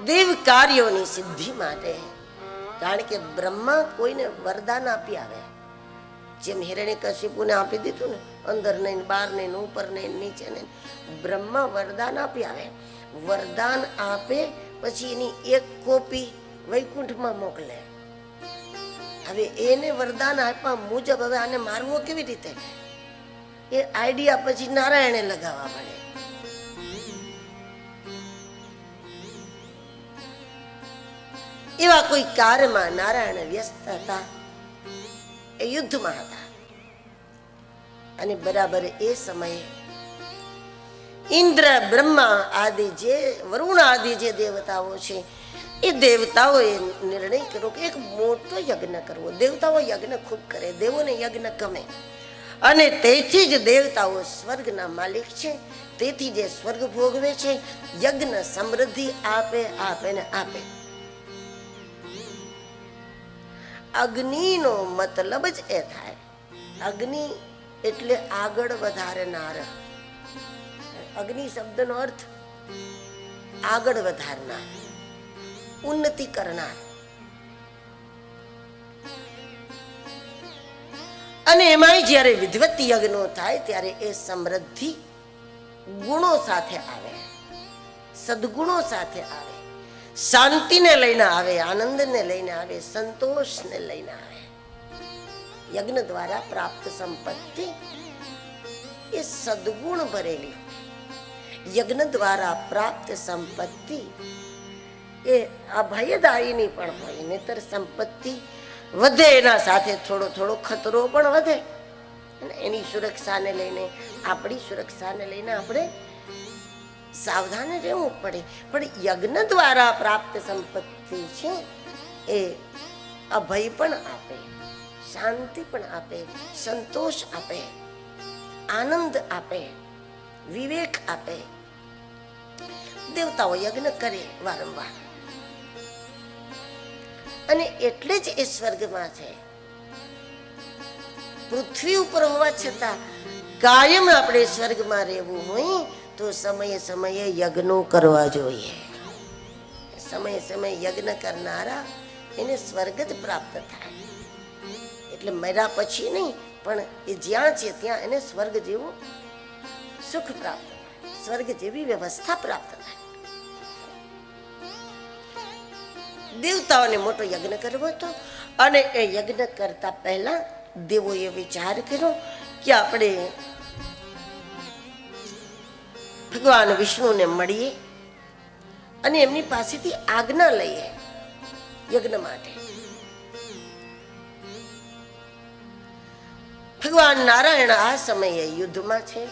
દેવ કાર્યોની સિદ્ધિ માટે, કારણ કે બ્રહ્મા કોઈને વરદાન આપી આવે, જેમ હિરણ્યકશિપુને આપી દીધું ને, અંદર નહીં બહાર નહીં ઉપર નહીં નીચે નહીં, બ્રહ્મા વરદાન આપી આવે. વરદાન આપે પછી એની એક કોપી વૈકુંઠમાં મોકલે. હવે એને વરદાન આપ્યા મુજબ હવે આને મારવો કેવી રીતે, એ આઈડિયા પછી નારાયણે લગાવવા પડે. એવા કોઈ કાર્યમાં નારાયણ વ્યસ્ત હતા, એ યુદ્ધમાં હતા. અને બરાબર એ સમયે ઇન્દ્ર બ્રહ્મા આદિ જે વરુણ આદિ જે દેવતાઓ છે એ દેવતાઓએ નિર્ણય કર્યો કે એક મોટો યજ્ઞ કરવો. દેવતાઓ યજ્ઞ ખૂબ કરે, દેવોને યજ્ઞ ગમે, અને તેથી જ દેવતાઓ સ્વર્ગના માલિક છે. તેથી જે સ્વર્ગ ભોગવે છે યજ્ઞ સમૃદ્ધિ આપે આપે ને આપે. અગ્નિનો મતલબ જ એ થાય, અગ્નિ એટલે આગળ વધારનાર. અગ્નિ શબ્દનો અર્થ આગળ વધારનાર, ઉન્નતિ કરનાર. અને એમાંય જ્યારે વિધવત યજ્ઞો થાય ત્યારે એ સમૃદ્ધિ ગુણો સાથે આવે, સદગુણો સાથે આવે, શાંતિને લઈને આવે, આનંદને લઈને આવે, સંતોષને લઈને આવે. યજ્ઞ દ્વારા પ્રાપ્ત સંપત્તિ એ સદગુણ ભરેલી. યજ્ઞ દ્વારા પ્રાપ્ત સંપત્તિ એ અભયદાયીની પણ હોય, નહીતર સંપત્તિ વધે એના સાથે થોડો થોડો ખતરો પણ વધે. અને એની સુરક્ષાને લઈને, આપણી સુરક્ષાને લઈને આપણે સાવધાન રહેવું પડે. પણ યજ્ઞ દ્વારા પ્રાપ્ત સંપત્તિ છે એ અભય પણ આપે, શાંતિ પણ આપે, સંતોષ આપે, આનંદ આપે, વિવેક આપે. દેવતાઓ યજ્ઞ કરે વારંવાર, અને એટલે જ એ સ્વર્ગમાં છે. પૃથ્વી ઉપર હોવા છતાં કાયમ આપણે સ્વર્ગમાં રહેવું હોય તો સમયે સમયે યજ્ઞો કરવા જોઈએ. સમયે સમયે યજ્ઞ કરનારા એને સ્વર્ગ જ પ્રાપ્ત થાય. એટલે મર્યા પછી નહીં, પણ એ જ્યાં છે ત્યાં એને સ્વર્ગ જેવું સુખ પ્રાપ્ત થાય, સ્વર્ગ જેવી વ્યવસ્થા પ્રાપ્ત થાય. દેવતાઓને મોટો યજ્ઞ કરવો હતો અને એ યજ્ઞ કરતા પહેલા દેવોએ વિચાર કર્યો કે આપણે ભગવાન વિષ્ણુને મળીએ અને એમની પાસેથી આજ્ઞા લઈએ યજ્ઞ માટે. ભગવાન નારાયણ આ સમયે યુદ્ધમાં છે.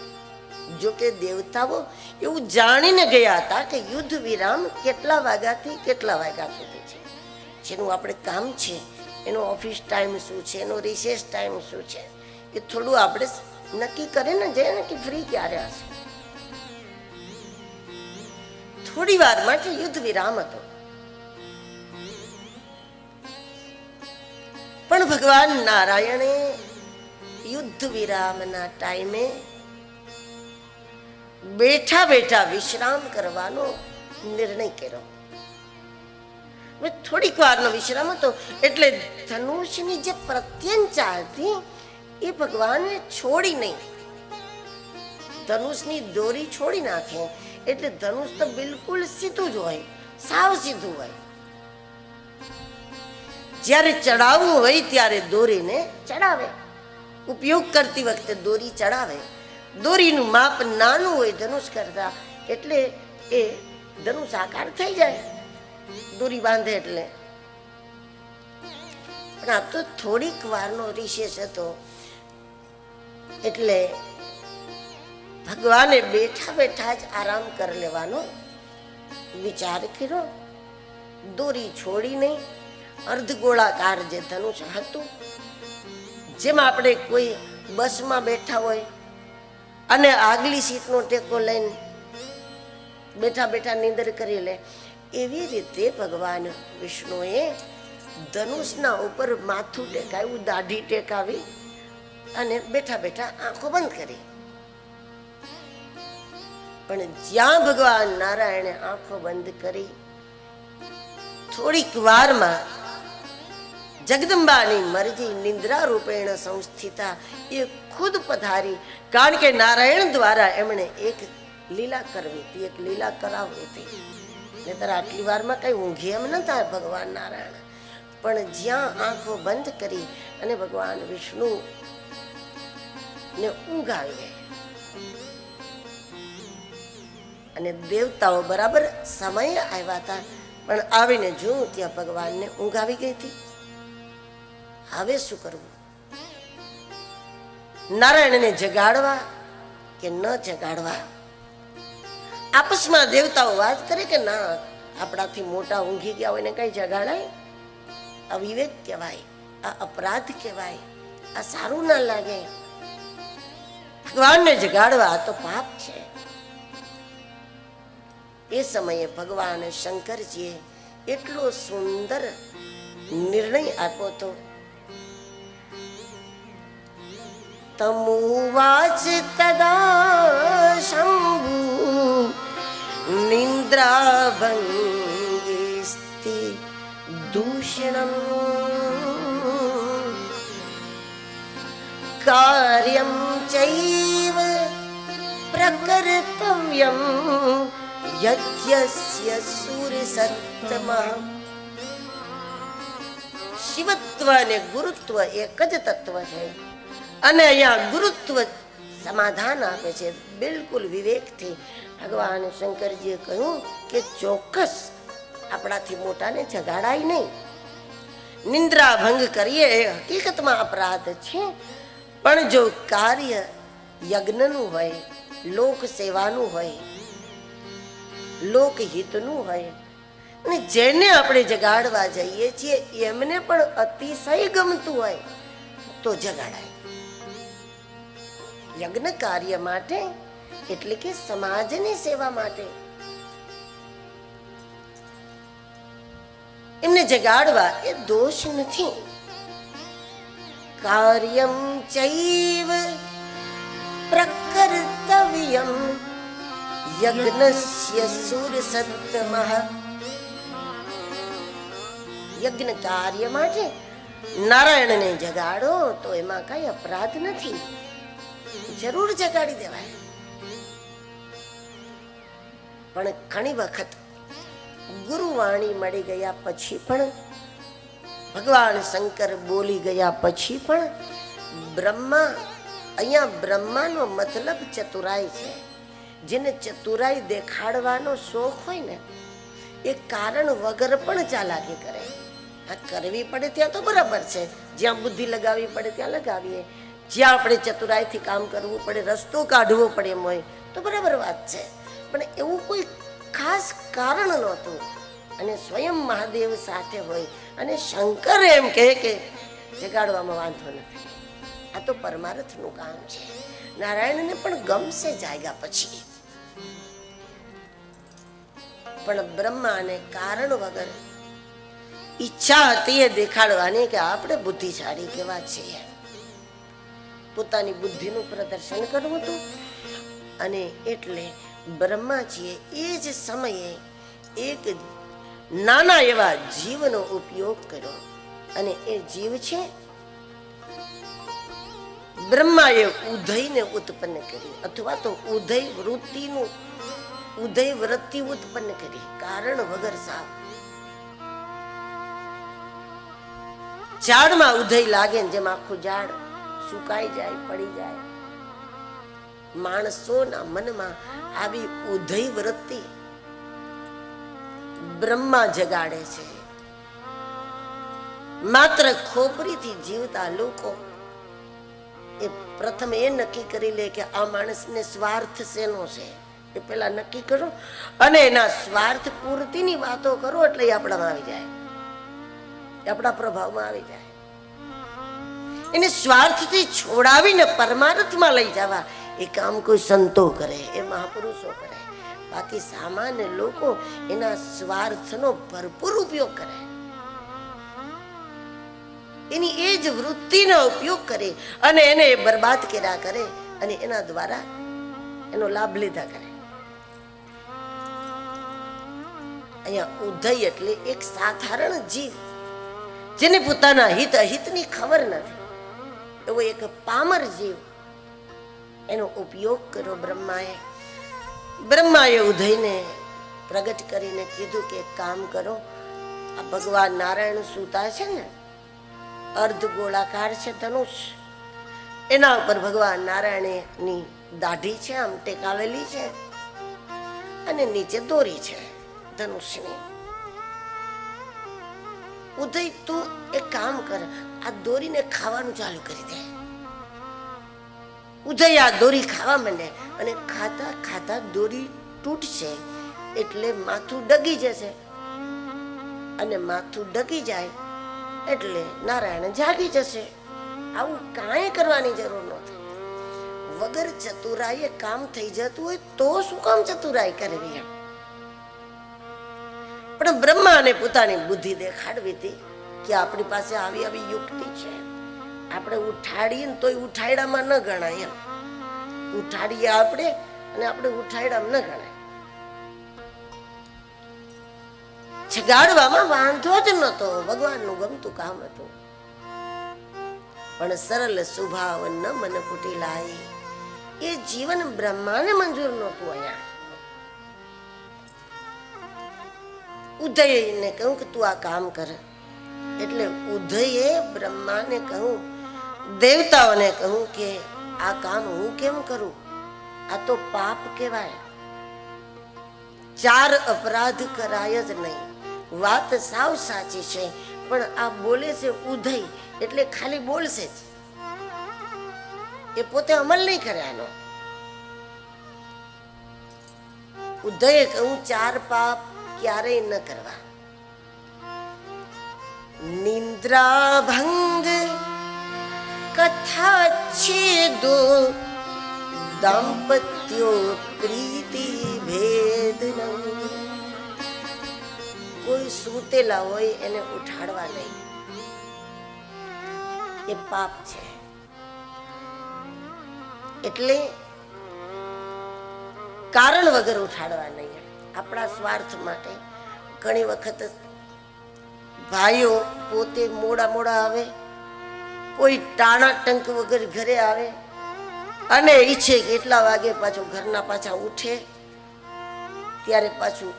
જો કે દેવતાઓ એવું જાણીને ગયા હતા કે યુદ્ધ વિરામ કેટલા વાગ્યાથી કેટલા વાગ્યા સુધી છે, જેનું આપણે કામ છે, એનો ઓફિસ ટાઈમ શું છે, એનો રિસેસ ટાઈમ શું છે, એ થોડું આપણે નક્કી કરીને જઈએ ને કે ફ્રી ક્યારે હશે. થોડી વાર માટે યુદ્ધ વિરામ હતો, પણ ભગવાન નારાયણે યુદ્ધ વિરામના ટાઈમે બેઠા બેઠા વિશ્રામ કરવાનો નિર્ણય કર્યો. થોડીક વારનો વિશ્રામ હતો એટલે ધનુષની જે પ્રત્યંચા હતી એ ભગવાને છોડી નહીં. ધનુષની દોરી છોડી નાખે એટલે ધનુષ તો બિલકુલ સીધું જ હોય, સાવ સીધું હોય. જ્યારે ચડાવવું હોય ત્યારે દોરીને ચડાવે, ઉપયોગ કરતી વખતે દોરી ચડાવે. દોરીનું માપ નાનું હોય ધનુષ કરતા એટલે એ ધનુષ આકાર થઈ જાય દોરી બાંધે એટલે. પણ આ તો થોડીક વારનો રિશેષ હતો એટલે ભગવાને બેઠા બેઠા જ આરામ કરી લેવાનો વિચાર કર્યો. દોરી છોડી નહીં, અર્ધગોળાકાર જે ધનુષ હતું, જેમાં આપણે કોઈ બસમાં બેઠા હોય અને આગલી સીટનો ટેકો લઈને બેઠા બેઠા નીંદર કરી લે, એવી રીતે ભગવાન વિષ્ણુએ ધનુષના ઉપર માથું ટેકાવ્યું, દાઢી ટેકાવી અને બેઠા બેઠા આંખો બંધ કરી. પણ જ્યાં ભગવાન નારાયણે આંખો બંધ કરી થોડીક વારમાં જગદંબાની મરજી નિંદ્રા રૂપેણ સંસ્થિતા એ ખુદ પધારી. કારણ કે નારાયણ દ્વારા એમણે એક લીલા કરવી હતી, એક લીલા કરાવવી હતી. નહીતર આટલી વારમાં કઈ ઊંઘી એમ ન થાય ભગવાન નારાયણ. પણ જ્યાં આંખો બંધ કરી અને ભગવાન વિષ્ણુ ને ઊંઘ આવી ગઈ અને દેવતાઓ બરાબર સમયે આવ્યા હતા, પણ આવીને જોયું ત્યાં ભગવાનને ઊંઘ આવી ગઈ હતી. હવે શું કરવું? નારાયણને જગાડવા કે ન જગાડવા? આપસમાં દેવતાઓ વાત કરે કે ના, આપણાથી મોટા ઊંઘી ગયા હોય ને કઈ જગાડાય? અવિવેક કહેવાય, આ અપરાધ કહેવાય, આ સારું ના લાગે. ભગવાનને જગાડવા તો પાપ છે. એ સમયે ભગવાન શંકરજીએ એટલો સુંદર નિર્ણય આપ્યો હતો. તમુવાચ તદા શંભુ નિંદ્રાભંગેસ્તિ દૂષણમ કાર્યમ ચૈવ પ્રકર્તવ્યમ યજ્ઞસ્ય સૂર્યસત્તમઃ. શિવત્વ અને ગુરુત્વ એક જ તત્વ છે અને અહીંયા ગુરુત્વ સમાધાન આપે છે બિલકુલ વિવેકથી. ભગવાન શંકરજીએ કહ્યું કે ચોક્કસ આપણાથી મોટાને જગાડાય નહીં. નિંદ્રા ભંગ કરીએ એ હકીકતમાં અપરાધ છે, પણ જો કાર્ય યજ્ઞનું હોય, લોક સેવાનું હોય, લોકહિતનું હોય અને જેને આપણે જગાડવા જઈએ છીએ એમને પણ અતિશય ગમતું હોય તો જગાડાય. યજ્ઞ કાર્ય માટે એટલે કે સમાજની સેવા માટે એમને જગાડવા એ દોષ નથી. કાર્યમ ચૈવ પ્રકર્તવ્યમ યજ્ઞસ્ય સૂર્યસત્તમઃ. યજ્ઞ કાર્ય માટે નારાયણને જગાડો તો એમાં કઈ અપરાધ નથી, જરૂર જગાડી દેવાય. પણ ઘણી વખત ગુરુવાણી મળી ગયા પછી પણ, ભગવાન શંકર બોલી ગયા પછી પણ બ્રહ્મા, અહીંયા બ્રહ્માનો મતલબ ચતુરાઈ છે. જેને ચતુરાઈ દેખાડવાનો શોખ હોય ને એ કારણ વગર પણ ચાલાકી કરે. આ કરવી પડે ત્યાં તો બરાબર છે, જ્યાં બુદ્ધિ લગાવવી પડે ત્યાં લગાવીએ, જ્યાં આપણે ચતુરાઈથી કામ કરવું પડે, રસ્તો કાઢવો પડે એમ હોય તો બરાબર વાત છે. પણ એવું કોઈ ખાસ કારણ નહોતું અને સ્વયં મહાદેવ સાથે હોય અને શંકર એમ કહે કે જગાડવામાં વાંધો નથી, આ તો પરમાર્થનું કામ છે. નારાયણને પણ ગમશે જાગ્યા પછી, પણ બ્રહ્માને કારણ વગર ઈચ્છા હતી એ દેખાડવાની કે આપણે બુદ્ધિશાળી કેવા છીએ. પોતાની બુદ્ધિનું પ્રદર્શન કરવું હતું અને એટલે બ્રહ્માજીએ એ જ સમયે એક નાના એવા જીવનો ઉપયોગ કર્યો અને એ જીવ છે બ્રહ્માએ ઉદયને ઉત્પન્ન કરી, અથવા તો ઉદય વૃત્તિનું, ઉદય વૃત્તિ ઉત્પન્ન કરી કારણ વગર. સાવ ઝાડમાં ઉદય લાગે ને જેમ આખું ઝાડ સુકાઈ જાય, પડી જાય, માણસોના મનમાં આવી ઉદય વૃત્તિ બ્રહ્મા જગાડે છે. માત્ર ખોપરીથી જીવતા લોકો એ પ્રથમ એ નક્કી કરી લે કે આ માણસને સ્વાર્થ શેનો છે એ પેલા નક્કી કરો અને એના સ્વાર્થ પૂર્તિની વાતો કરો એટલે એ આપણામાં આવી જાય, આપણા પ્રભાવમાં આવી જાય. એને સ્વાર્થથી છોડાવીને પરમાર્થમાં લઈ જવા એ કામ કોઈ સંતો કરે, એ મહાપુરુષો કરે. બાકી સામાન્ય લોકો એના સ્વાર્થનો ભરપૂર ઉપયોગ કરે, એની એ જ વૃત્તિનો ઉપયોગ કરે અને એને બરબાદ કર્યા કરે અને એના દ્વારા એનો લાભ લીધા કરે. અહીંયા ઉદય એટલે એક સાધારણ જીવ જેને પોતાના હિત અહિતની ખબર નથી, એવો એક પામર જીવ, એનો ઉપયોગ કર્યો બ્રહ્માએ. બ્રહ્માએ ઉદયને પ્રગટ કરીને કીધું કે કામ કરો, આ ભગવાન નારાયણ સૂતા છે ને, અર્ધ ગોળાકાર છે ધનુષ, એના ઉપર ભગવાન નારાયણની દાઢી છે, આમ ટેકાવેલી છે અને નીચે દોરી છે ધનુષની. ઉદય તું એક કામ કર, આ દોરીને ખાવાનું ચાલુ કરી દે. ઉદય આ દોરી ખાવા માંડે અને ખાતા ખાતા દોરી તૂટશે એટલે માથું ડગી જશે અને માથું ડગી જાય એટલે નારાયણ જાગી જશે. આવું કાંઈ કરવાની જરૂર નથી. વગર ચતુરાઈએ કામ થઈ જતું હોય તો શું કામ ચતુરાઈ કરવી એમ. પણ બ્રહ્માને પોતાની બુદ્ધિ દેખાડવી હતી કે આપણી પાસે આવી આવી યુક્તિ છે, આપણે ઉઠાડીએ ને તોય ઉઠાયડામાં ન ગણાય એમ. ઉઠાડીએ આપણે અને આપણે ઉઠાયડામાં ન ગણાય. જગાડવામાં વાંધો જ નહોતો, ભગવાનનું ગમતું કામ હતું. પણ સરળ સ્વભાવ ન મન કુટિલાય એ જીવન બ્રહ્માને મંજૂર નહોતું. અહીંયા ઉદયને કહ્યું કે તું આ કામ કર, એટલે ઉદયે બ્રહ્માને કહ્યું, દેવતાઓને કહ્યું કે આ કામ હું કેમ કરું, આ તો પાપ કહેવાય, 4 અપરાધ કરાય જ નહીં. વાત સાવ સાચી છે, પણ આ બોલે છે ઉદય એટલે ખાલી બોલશે જ, એ પોતે અમલ નહીં કરે આનો. ઉદયે કહ્યું 4 પાપ ક્યારેય ન કરવા. નિંદ્રા ભંગ, કથા છેદો, દાંપત્યો પ્રીતિ ભેદનમ. કોઈ સૂતેલા હોય એને ઉઠાડવા નહીં, એ પાપ છે. એટલે કારણ વગર ઉઠાડવા નહીં. આપણા સ્વાર્થ માટે ઘણી વખત ભાઈઓ પોતે મોડા મોડા આવે, કોઈ ટાણા ટંક વગર ઘરે આવે અને ઈચ્છે કે એટલા વાગે પાછો ઘરના પાછા ઉઠે ત્યારે પાછું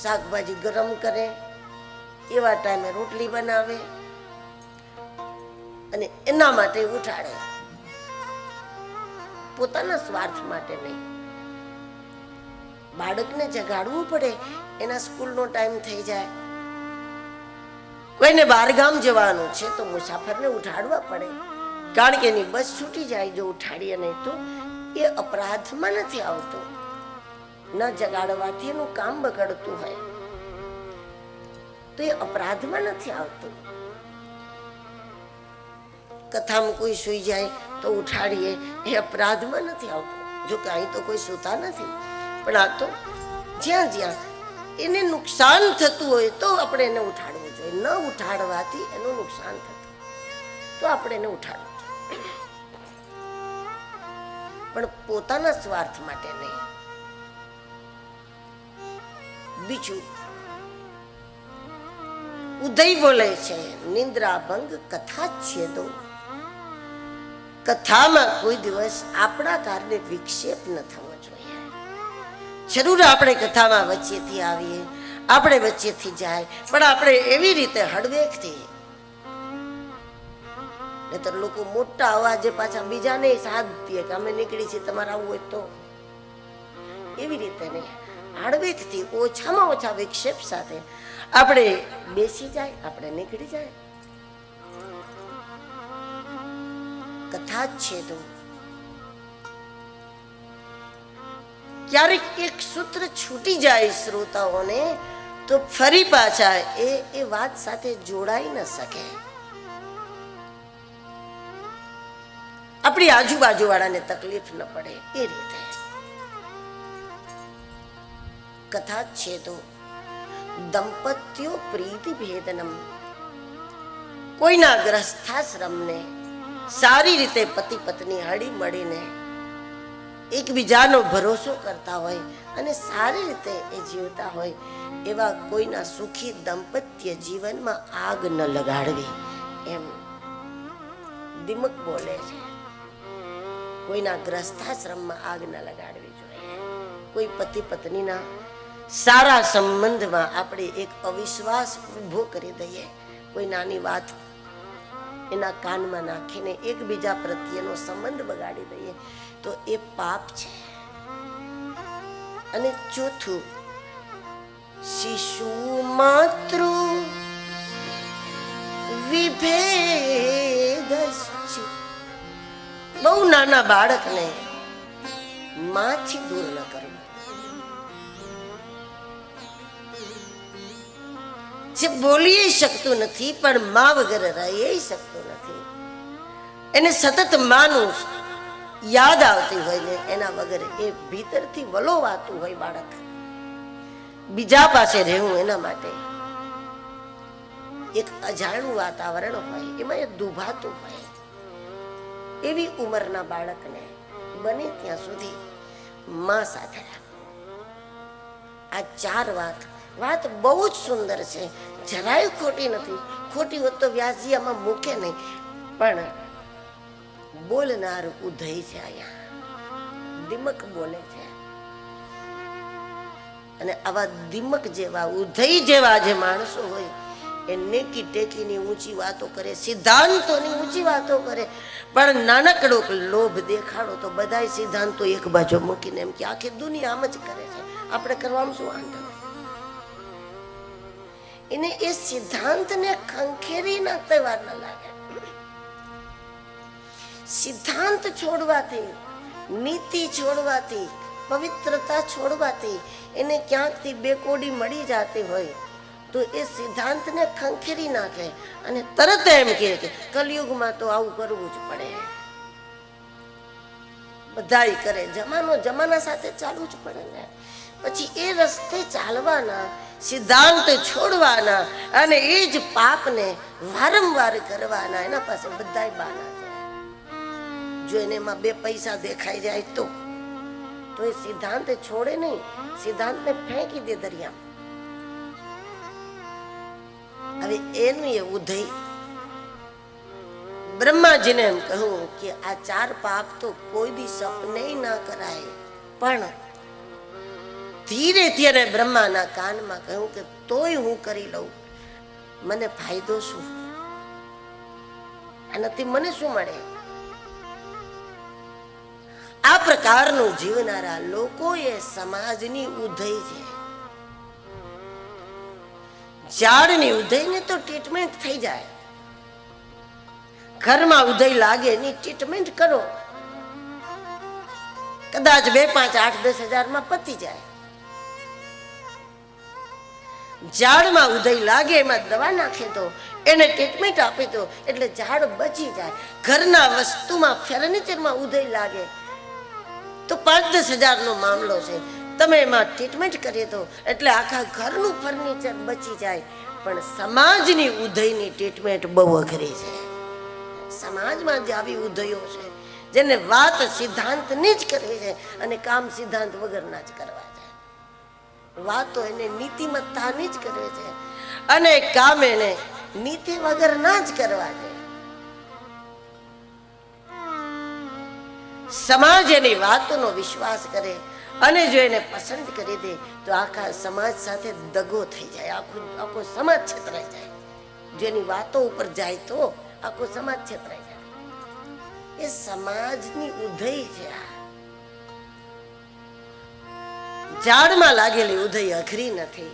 શાકભાજી ગરમ કરે, એવા ટાઈમે રોટલી બનાવે અને એના માટે ઉઠાડે, પોતાના સ્વાર્થ માટે નહીં. બાળકને જગાડવું પડે, એના સ્કૂલનો ટાઈમ થઈ જાય, કોઈને બહારગામ જવાનું છે તો મુસાફરને ઉઠાડવા પડે, કારણ કે એની બસ છૂટી જાય જો ઉઠાડીએ નહીં તો. એ અપરાધમાં નથી આવતો. ન જગાડવાથી એનું કામ બગડતું હોય તો એ અપરાધમાં નથી આવતું. કથામાં કોઈ સૂઈ જાય તો ઉઠાડીએ, એ અપરાધમાં નથી આવતું. જો કે અહીં તો કોઈ સૂતા નથી, પણ આ તો જ્યાં જ્યાં એને નુકસાન થતું હોય તો આપણે એને ઉઠાડવું જોઈએ. ન ઉઠાડવાથી એનું નુકસાન થતું તો આપણે એને ઉઠાડવું જોઈએ, પણ પોતાના સ્વાર્થ માટે નહીં. બીજું ઉદય બોલે છે, નિંદ્રા ભંગ કથા છેદો. કથામાં કોઈ દિવસ આપણા કારણે વિક્ષેપ ન થવો જોઈએ. જરૂર આપણે કથામાં વચ્ચેથી આવીએ, આપણે વચ્ચેથી જાય, પણ આપણે એવી રીતે હળવેકથી, નહીતર લોકો મોટા અવાજે પાછા બીજાને સાથ દે કે અમે નીકળી છીએ, તમારે આવું હોય તો. એવી રીતે નહીં, હળવેકથી, ઓછામાં ઓછા વિક્ષેપ સાથે આપણે બેસી જાય, આપણે નીકળી જાય. કથા જ છે તો ક્યારેક એક સૂત્ર છૂટી જાય શ્રોતાઓને તો ફરી પાછા એ વાત સાથે જોડાઈ ન શકે. આપણી આજુબાજુ વાળાને તકલીફ ન પડે એ રીતે કથા છે તો. દંપત્યો પ્રીતિ ભેદનમ. કોઈના ગ્રસ્થાશ્રમને સારી રીતે પતિ પત્ની હળી મળીને એકબીજાનો ભરોસો કરતા હોય અને સારી રીતે એ જીવતા હોય, એવા કોઈના સુખી દંપત્ય જીવનમાં આગ ન લગાડવી, એમ દિમક બોલે છે. કોઈના ગ્રસ્થાશ્રમમાં આગ ન લગાડવી જોઈએ. કોઈ પતિ પત્નીના સારા સંબંધમાં આપણે એક અવિશ્વાસ ઊભો કરી દઈએ, કોઈ નાની વાત એના કાનમાં નાખીને એકબીજા પ્રત્યેનો સંબંધ બગાડી દઈએ તો એ પાપ છે. અને ચોથું, શિશુ માતૃ વિભેદ. બહુ નાના બાળકને માથી દૂર ન કરવું. જે બોલી શકતું નથી પણ મા વગર રહી શકતું નથી, એને સતત માનું યાદ આવતી હોય ને એના વગર એ ભીતરથી વલોવાતું હોય બાળક, બીજા પાસે રહેવું એના માટે એક અજાણું વાતાવરણ હોય, એમાં એ દુભાતું હોય. એવી ઉંમરના બાળકને બને ત્યાં સુધી મા સાથે રાખવું. આ ચાર વાત બહુ જ સુંદર છે, જરાય ખોટી નથી. ખોટી હોત તો વ્યાસજી આમાં મૂકે નહીં, પણ બોલનાર ઉદય છે, અહીંયા દિમક બોલે છે. અને આવા દિમક જેવા ઉદય જેવા જે માણસો હોય એ નેકી ટેકીની ઊંચી વાતો કરે, સિદ્ધાંતોની ઊંચી વાતો કરે, પણ નાનકડો લોભ દેખાડો તો બધાય સિદ્ધાંતો એક બાજુ મૂકીને એમ કે આખી દુનિયા આમ જ કરે છે, આપણે કરવામાં શું વાંધો. એને એ સિદ્ધાંતને ખંખેરી ના તહેવાર ન લાગે. સિદ્ધાંત છોડવાથી, નીતિ છોડવાથી, પવિત્રતા છોડવાથી એને ક્યાંકથી બેકોડી મળી જતી હોય તો એ સિદ્ધાંતને ખંખેરી નાખે અને તરત એમ કહે કે કલયુગમાં તો આવું કરવું જ પડે. બધાય કરે, જમાના સાથે ચાલવું જ પડે ને. પછી એ રસ્તે ચાલવાના, સિદ્ધાંત છોડવાના અને એ જ પાપને વારંવાર કરવાના, એના પાસે બધાય બાના છે. જો એને એમાં બે પૈસા દેખાઈ જાય તો એ સિદ્ધાંત છોડે નહીં, સિદ્ધાંતને ફેંકી દે દરિયામાં. હવે એનું એ ઉદય બ્રહ્માજીને એમ કહું કે આ ચાર પાપ તો કોઈ દી સપને ના કરાય, પણ ધીરેથી અને બ્રહ્માના કાનમાં કહ્યું કે તોય હું કરી લઉં, મને ફાયદો શું, આનાથી મને શું મળે? આ પ્રકારનું જીવનારા લોકો એ સમાજની ઉધઈ છે. ઝાડની ઉધઈને તો ટ્રીટમેન્ટ થઈ જાય, ઘરમાં ઉધઈ લાગે એની ટ્રીટમેન્ટ કરો, કદાચ 2, 5, 8, 10 હજારમાં પતી જાય. ઝાડમાં ઉધઈ લાગે એમાં દવા નાખે તો, એને ટ્રીટમેન્ટ આપી દો એટલે ઝાડ બચી જાય. ઘરના વસ્તુમાં ફર્નિચરમાં ઉધઈ લાગે તો 5-10 હજારનો મામલો છે, તમે એમાં ટ્રીટમેન્ટ કરી દો એટલે આખા ઘરનું ફર્નિચર બચી જાય. પણ સમાજની ઉધઈની ટ્રીટમેન્ટ બહુ અઘરી છે. સમાજમાં જે આવી ઉધઈઓ છે જેને વાત સિદ્ધાંતની જ કરવી છે અને કામ સિદ્ધાંત વગરના જ કરવા છે, વાતો એને નીતિમત્તાની જ કરવી છે અને કામ એને નીતિ વગરના જ કરવા છે. સમાજ એની વાતોનો વિશ્વાસ કરે અને જો એને પસંદ કરી દે તો આખા સમાજ સાથે દગો થઈ જાય, આખો સમાજ છેતરાઈ જાય. જેની વાતો ઉપર જાય તો આખો સમાજ છેતરાઈ જાય. એ સમાજની ઉધઈ છે. ઝાડમાં લાગેલી ઉધઈ અઘરી નથી,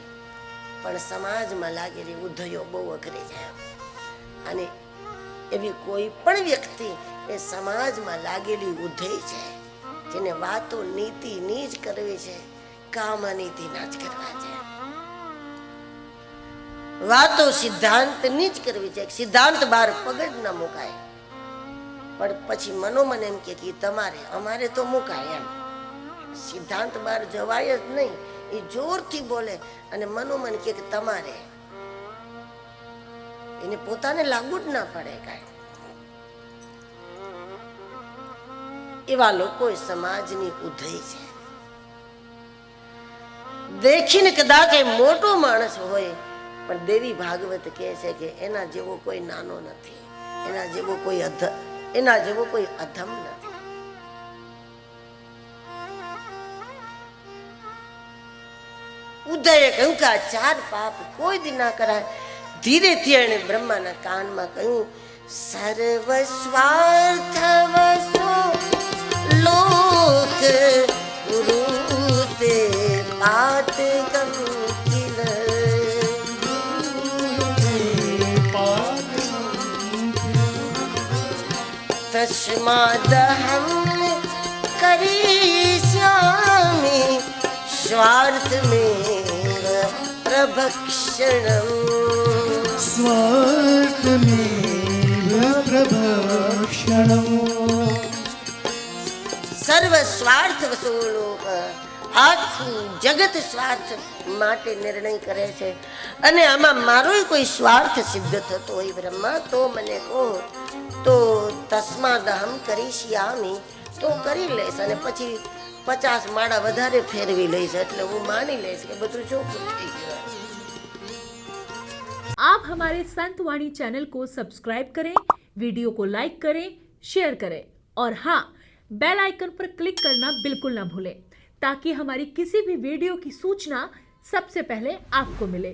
પણ સમાજમાં લાગેલી ઉધઈઓ બહુ અઘરી છે. અને એવી કોઈ પણ વ્યક્તિ એ સમાજમાં લાગેલી ઉધઈ છે જેને વાતો નીતિની જ કરવી છે, કામ અનીતિના જ કરવા છે. વાતો સિદ્ધાંતની જ કરવી છે. સિદ્ધાંત બહાર પગ જ ન મુકાય, પણ પછી મનોમન એમ કે તમારે, અમારે તો મુકાય એમ. સિદ્ધાંત બહાર જવાય જ નહીં. એ જોરથી બોલે અને મનોમન કે તમારે, એને પોતાને લાગુ જ ના પડે કાંઈ. એવા લોકો સમાજની ઉધઈ છે. દેખીને કદાચ એ મોટો માણસ હોય પણ દેવી ભાગવત કહે છે કે એના જેવો કોઈ નાનો નથી, એના જેવો કોઈ અધમ નથી. ઉદયે કહ્યું કે આ 4 પાપ કોઈ દી ના કરાય. ધીરેથી એણે બ્રહ્માના કાનમાં કહ્યું, સર્વ સ્વાર્થ વસો લોક ગુરુતે પાત ગંકિલ તસ્માદહં કરીષ્યામિ સ્વાર્થ મેવ પ્રભક્ષણમ. સ્વાર્થ મેવ પ્રભક્ષણમ. સર્વ સ્વાર્થ વસો લોક, આખું જગત સ્વાર્થ માટે નિર્ણય કરે છે. અને આમાં મારો કોઈ સ્વાર્થ સિદ્ધ થતો હોય બ્રહ્મા તો મને કહો, તો તસ્માદહં કરીષ્યામિ, તો કરી લઈશ અને પછી 50 માળા વધારે ફેરવી લઈશ એટલે હું માની લઈશ કે બધું ચોખ્ખું થઈ ગયું. आप हमारे संत वाणी चैनल को सब्सक्राइब करें, वीडियो को लाइक करें, शेयर करें और हाँ, बेल आइकन पर क्लिक करना बिल्कुल ना भूलें ताकि हमारी किसी भी वीडियो की सूचना सबसे पहले आपको मिले.